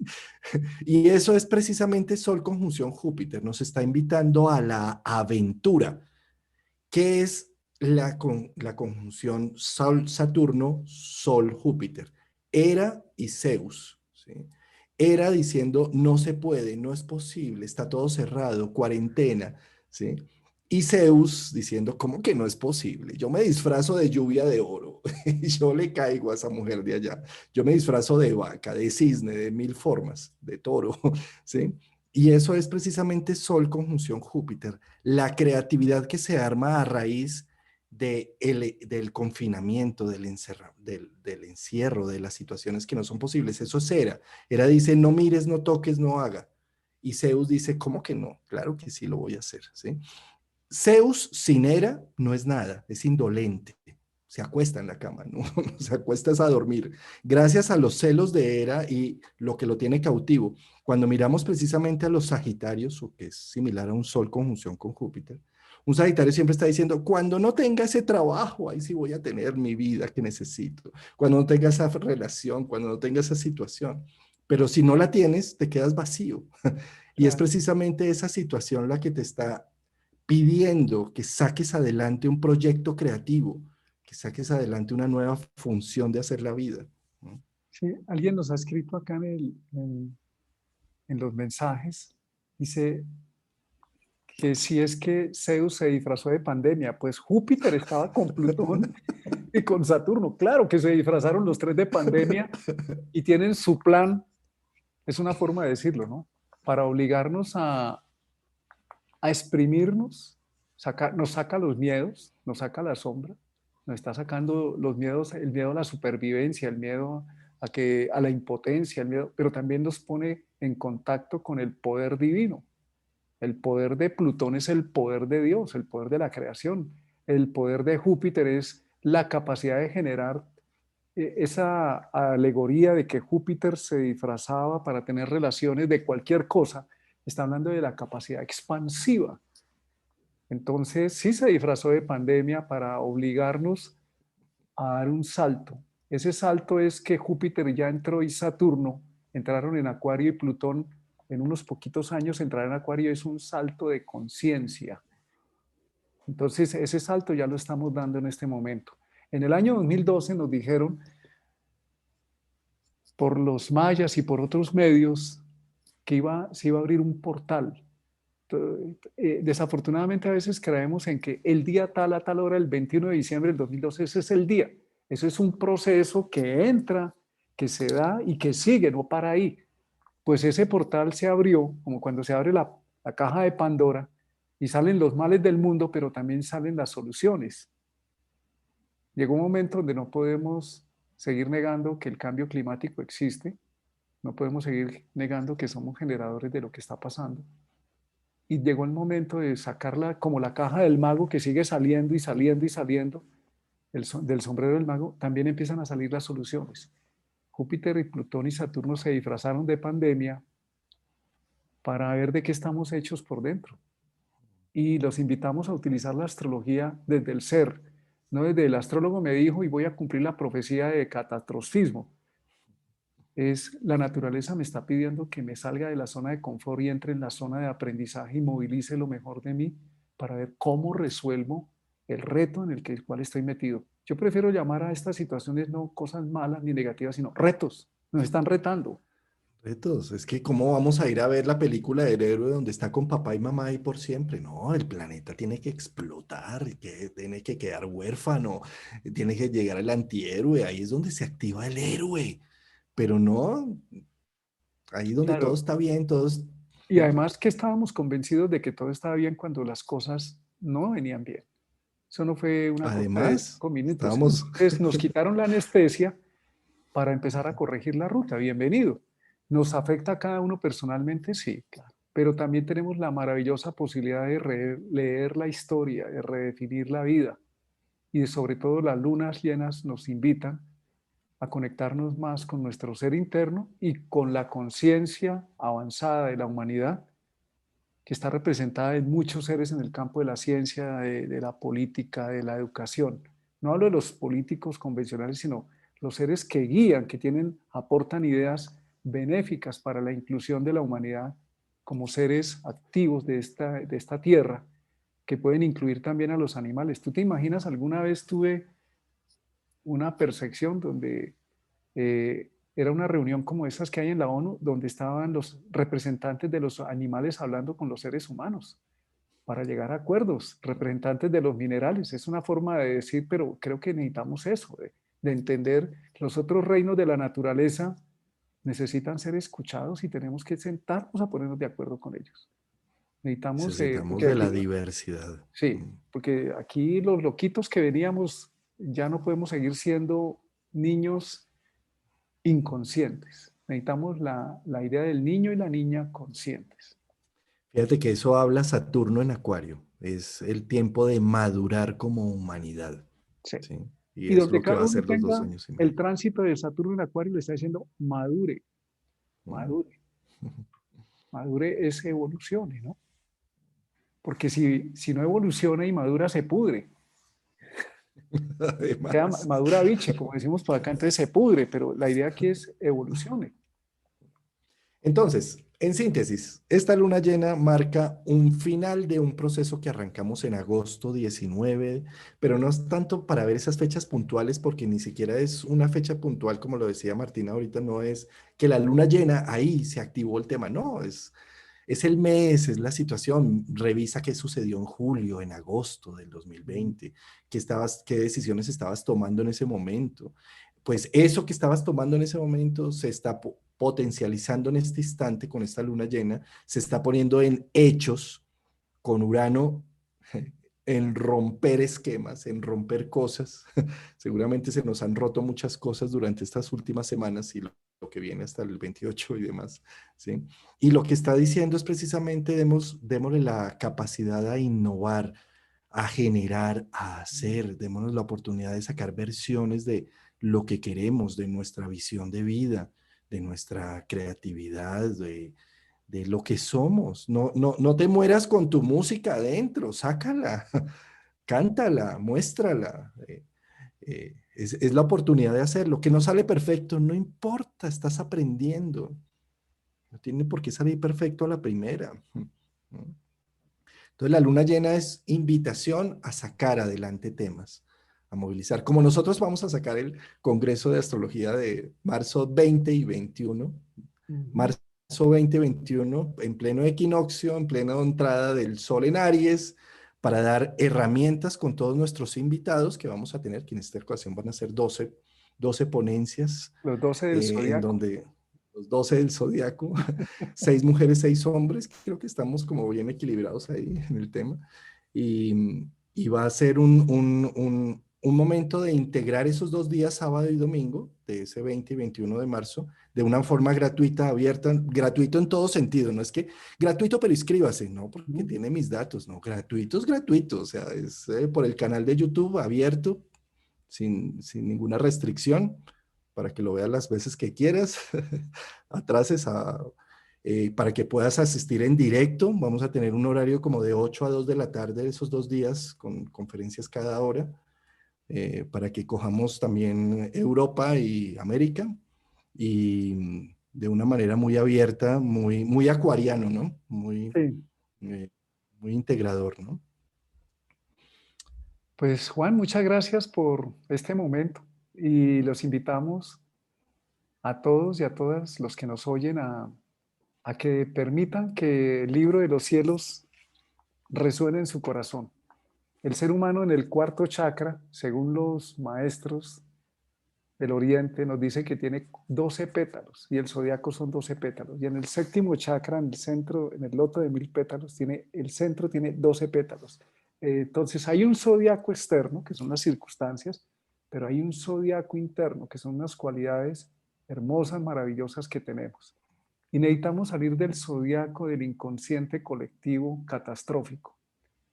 Y eso es precisamente Sol conjunción Júpiter, nos está invitando a la aventura, que es la conjunción Sol-Saturno, Sol-Júpiter, Hera y Zeus. ¿Sí? Hera diciendo, no se puede, no es posible, está todo cerrado, cuarentena. ¿Sí? Y Zeus diciendo, ¿cómo que no es posible? Yo me disfrazo de lluvia de oro y yo le caigo a esa mujer de allá. Yo me disfrazo de vaca, de cisne, de mil formas, de toro. ¿Sí? Y eso es precisamente Sol conjunción Júpiter, la creatividad que se arma a raíz del confinamiento, del encierro, de las situaciones que no son posibles. Eso es Hera. Hera dice, no mires, no toques, no haga. Y Zeus dice, ¿cómo que no? Claro que sí lo voy a hacer. ¿Sí? Zeus sin Hera no es nada, es indolente. Se acuesta en la cama, ¿no? Se acuesta a dormir. Gracias a los celos de Hera y lo que lo tiene cautivo. Cuando miramos precisamente a los Sagitarios, o que es similar a un Sol conjunción con Júpiter, un Sagitario siempre está diciendo, cuando no tenga ese trabajo, ahí sí voy a tener mi vida que necesito. Cuando no tenga esa relación, cuando no tenga esa situación. Pero si no la tienes, te quedas vacío. Y es Claro. precisamente esa situación la que te está pidiendo que saques adelante un proyecto creativo, que saques adelante una nueva función de hacer la vida. ¿No? Sí, alguien nos ha escrito acá en los mensajes, dice que si es que Zeus se disfrazó de pandemia, pues Júpiter estaba con Plutón y con Saturno. Claro que se disfrazaron los tres de pandemia y tienen su plan, es una forma de decirlo, ¿no? Para obligarnos a exprimirnos, nos saca los miedos, nos saca la sombra, nos está sacando los miedos, el miedo a la supervivencia, el miedo a la impotencia, el miedo, pero también nos pone en contacto con el poder divino. El poder de Plutón es el poder de Dios, el poder de la creación. El poder de Júpiter es la capacidad de generar esa alegoría de que Júpiter se disfrazaba para tener relaciones de cualquier cosa. Está hablando de la capacidad expansiva. Entonces, sí se disfrazó de pandemia para obligarnos a dar un salto. Ese salto es que Júpiter ya entró y Saturno entraron en Acuario y Plutón en unos poquitos años entrar en Acuario es un salto de conciencia. Entonces, ese salto ya lo estamos dando en este momento. En el año 2012 nos dijeron por los mayas y por otros medios que se iba a abrir un portal. Desafortunadamente a veces creemos en que el día tal a tal hora, el 21 de diciembre del 2012, ese es el día. Eso es un proceso que entra, que se da y que sigue, no para ahí. Pues ese portal se abrió, como cuando se abre la caja de Pandora, y salen los males del mundo, pero también salen las soluciones. Llegó un momento donde no podemos seguir negando que el cambio climático existe, no podemos seguir negando que somos generadores de lo que está pasando. Y llegó el momento de sacarla como la caja del mago que sigue saliendo y saliendo y saliendo del sombrero del mago, también empiezan a salir las soluciones. Júpiter y Plutón y Saturno se disfrazaron de pandemia para ver de qué estamos hechos por dentro. Y los invitamos a utilizar la astrología desde el ser, no desde el astrólogo me dijo y voy a cumplir la profecía de catastrofismo. Es la naturaleza me está pidiendo que me salga de la zona de confort y entre en la zona de aprendizaje y movilice lo mejor de mí para ver cómo resuelvo el reto en el cual estoy metido. Yo prefiero llamar a estas situaciones no cosas malas ni negativas, sino retos. Nos están retando. Retos, es que cómo vamos a ir a ver la película del héroe donde está con papá y mamá ahí por siempre. No, el planeta tiene que explotar, que tiene que quedar huérfano, tiene que llegar el antihéroe, ahí es donde se activa el héroe. Pero no, ahí donde todo Claro. está bien, todos, Y además que estábamos convencidos de que todo estaba bien cuando las cosas no venían bien. Eso no fue una cosa de además, 5 minutos. estábamos, Entonces nos quitaron la anestesia para empezar a corregir la ruta. Bienvenido. ¿Nos afecta a cada uno personalmente? Sí, claro. Pero también tenemos la maravillosa posibilidad de leer la historia, de redefinir la vida. Y sobre todo las lunas llenas nos invitan a conectarnos más con nuestro ser interno y con la conciencia avanzada de la humanidad que está representada en muchos seres en el campo de la ciencia, de la política, de la educación. No hablo de los políticos convencionales, sino los seres que guían, que aportan ideas benéficas para la inclusión de la humanidad como seres activos de esta tierra, que pueden incluir también a los animales. ¿Tú te imaginas alguna vez tuve una percepción donde era una reunión como esas que hay en la ONU, donde estaban los representantes de los animales hablando con los seres humanos para llegar a acuerdos, representantes de los minerales? Es una forma de decir, pero creo que necesitamos eso, de entender que los otros reinos de la naturaleza necesitan ser escuchados y tenemos que sentarnos a ponernos de acuerdo con ellos. Necesitamos, necesitamos porque de aquí, la diversidad. sí, porque aquí los loquitos que veníamos ya no podemos seguir siendo niños inconscientes. Necesitamos la idea del niño y la niña conscientes. Fíjate que eso habla Saturno en Acuario, es el tiempo de madurar como humanidad, Sí. ¿sí? Y Y es donde lo que va cada a uno ser los dos tenga años y el medio. tránsito de Saturno en Acuario, le está diciendo madure, Mm. madure, madure es evolucione, ¿no? Porque si no evoluciona y madura, se pudre. Queda Además. madura biche, como decimos por acá, entonces se pudre, pero la idea aquí es evolucione. Entonces, en síntesis, esta luna llena marca un final de un proceso que arrancamos en agosto 19, pero no es tanto para ver esas fechas puntuales, porque ni siquiera es una fecha puntual, como lo decía Martina ahorita, no es que la luna llena, ahí se activó el tema, no, es el mes, es la situación. Revisa qué sucedió en julio, en agosto del 2020, qué decisiones estabas tomando en ese momento. Pues eso que estabas tomando en ese momento se está potencializando en este instante con esta luna llena, se está poniendo en hechos con Urano en romper esquemas, en romper cosas. Seguramente se nos han roto muchas cosas durante estas últimas semanas y lo que viene hasta el 28 y demás, ¿sí? Y lo que está diciendo es precisamente démosle la capacidad a innovar, a generar, a hacer, démonos la oportunidad de sacar versiones de lo que queremos, de nuestra visión de vida, de nuestra creatividad, de lo que somos. No te mueras con tu música adentro, sácala, cántala, muéstrala. Es la oportunidad de hacerlo. Que no sale perfecto, no importa, estás aprendiendo. No tiene por qué salir perfecto a la primera. Entonces la luna llena es invitación a sacar adelante temas, a movilizar. Como nosotros vamos a sacar el Congreso de Astrología de marzo 20 y 21, Ujú. marzo 2021, en pleno equinoccio, en plena entrada del Sol en Aries, para dar herramientas con todos nuestros invitados que vamos a tener, que en esta ocasión van a ser 12 ponencias, Los 12 del en zodiaco. donde los 12 del zodiaco, 6 mujeres, 6 hombres, creo que estamos como bien equilibrados ahí en el tema, y va a ser un momento de integrar esos 2 días, sábado y domingo, de ese 20 y 21 de marzo, de una forma gratuita, abierta, gratuito en todo sentido, no es que gratuito pero inscríbase, no, porque ¿No? tiene mis datos, no, gratuito es gratuito, o sea, es por el canal de YouTube abierto, sin ninguna restricción, para que lo veas las veces que quieras, atrases para que puedas asistir en directo. Vamos a tener un horario como de 8 a 2 de la tarde esos 2 días, con conferencias cada hora, para que cojamos también Europa y América, y de una manera muy abierta, muy acuariano, ¿no? Sí. Eh, muy integrador, ¿no? Pues Juan, muchas gracias por este momento y los invitamos a todos y a todas los que nos oyen a que permitan que el libro de los cielos resuene en su corazón. El ser humano en el cuarto chakra, según los maestros del Oriente, nos dice que tiene 12 pétalos y el zodiaco son 12 pétalos. Y en el séptimo chakra, en el centro, en el loto de 1000 pétalos, el centro tiene 12 pétalos. Entonces hay un zodiaco externo, que son las circunstancias, pero hay un zodiaco interno, que son unas cualidades hermosas, maravillosas que tenemos. Y necesitamos salir del zodiaco del inconsciente colectivo catastrófico.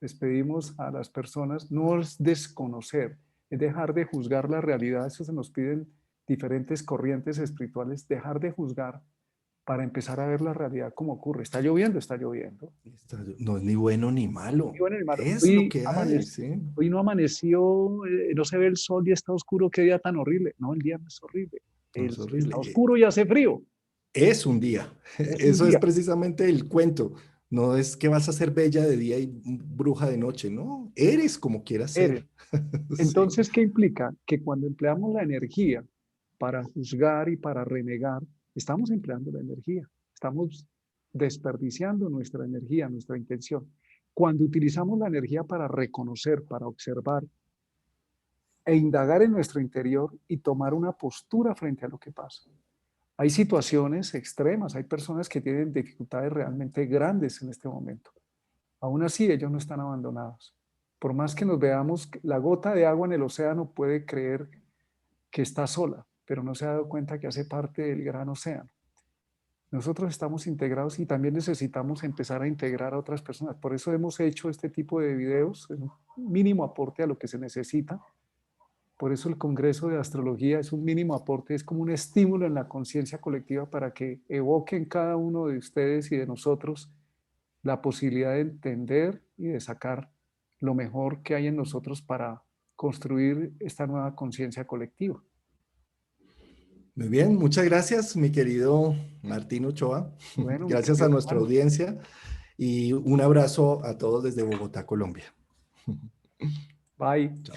Les pedimos a las personas no es desconocer, es dejar de juzgar la realidad. Eso se nos piden diferentes corrientes espirituales, dejar de juzgar para empezar a ver la realidad como ocurre. Está lloviendo, está lloviendo. No es ni bueno ni Y malo, bueno, hermano, es lo que hay, ¿sí? hoy no amaneció, no se ve el sol y está oscuro, qué día tan horrible. No, el día no es horrible. No, es Está horrible. oscuro y hace frío. Es un día. Es un Eso es día. precisamente el cuento. No es que vas a ser bella de día y bruja de noche, no. Eres como quieras Eres. ser. Sí. Entonces, ¿qué implica? Que cuando empleamos la energía para juzgar y para renegar, estamos empleando la energía, estamos desperdiciando nuestra energía, nuestra intención. Cuando utilizamos la energía para reconocer, para observar e indagar en nuestro interior y tomar una postura frente a lo que pasa. Hay situaciones extremas, hay personas que tienen dificultades realmente grandes en este momento. Aún así, ellos no están abandonados. Por más que nos veamos, la gota de agua en el océano puede creer que está sola, pero no se ha dado cuenta que hace parte del gran océano. Nosotros estamos integrados y también necesitamos empezar a integrar a otras personas. Por eso hemos hecho este tipo de videos, es un mínimo aporte a lo que se necesita. Por eso el Congreso de Astrología es un mínimo aporte, es como un estímulo en la conciencia colectiva para que evoque en cada uno de ustedes y de nosotros la posibilidad de entender y de sacar lo mejor que hay en nosotros para construir esta nueva conciencia colectiva. Muy bien, muchas gracias, mi querido Martín Ochoa. Bueno, mi Gracias a querido nuestra Juan, audiencia y un abrazo a todos desde Bogotá, Colombia. bye. Chao.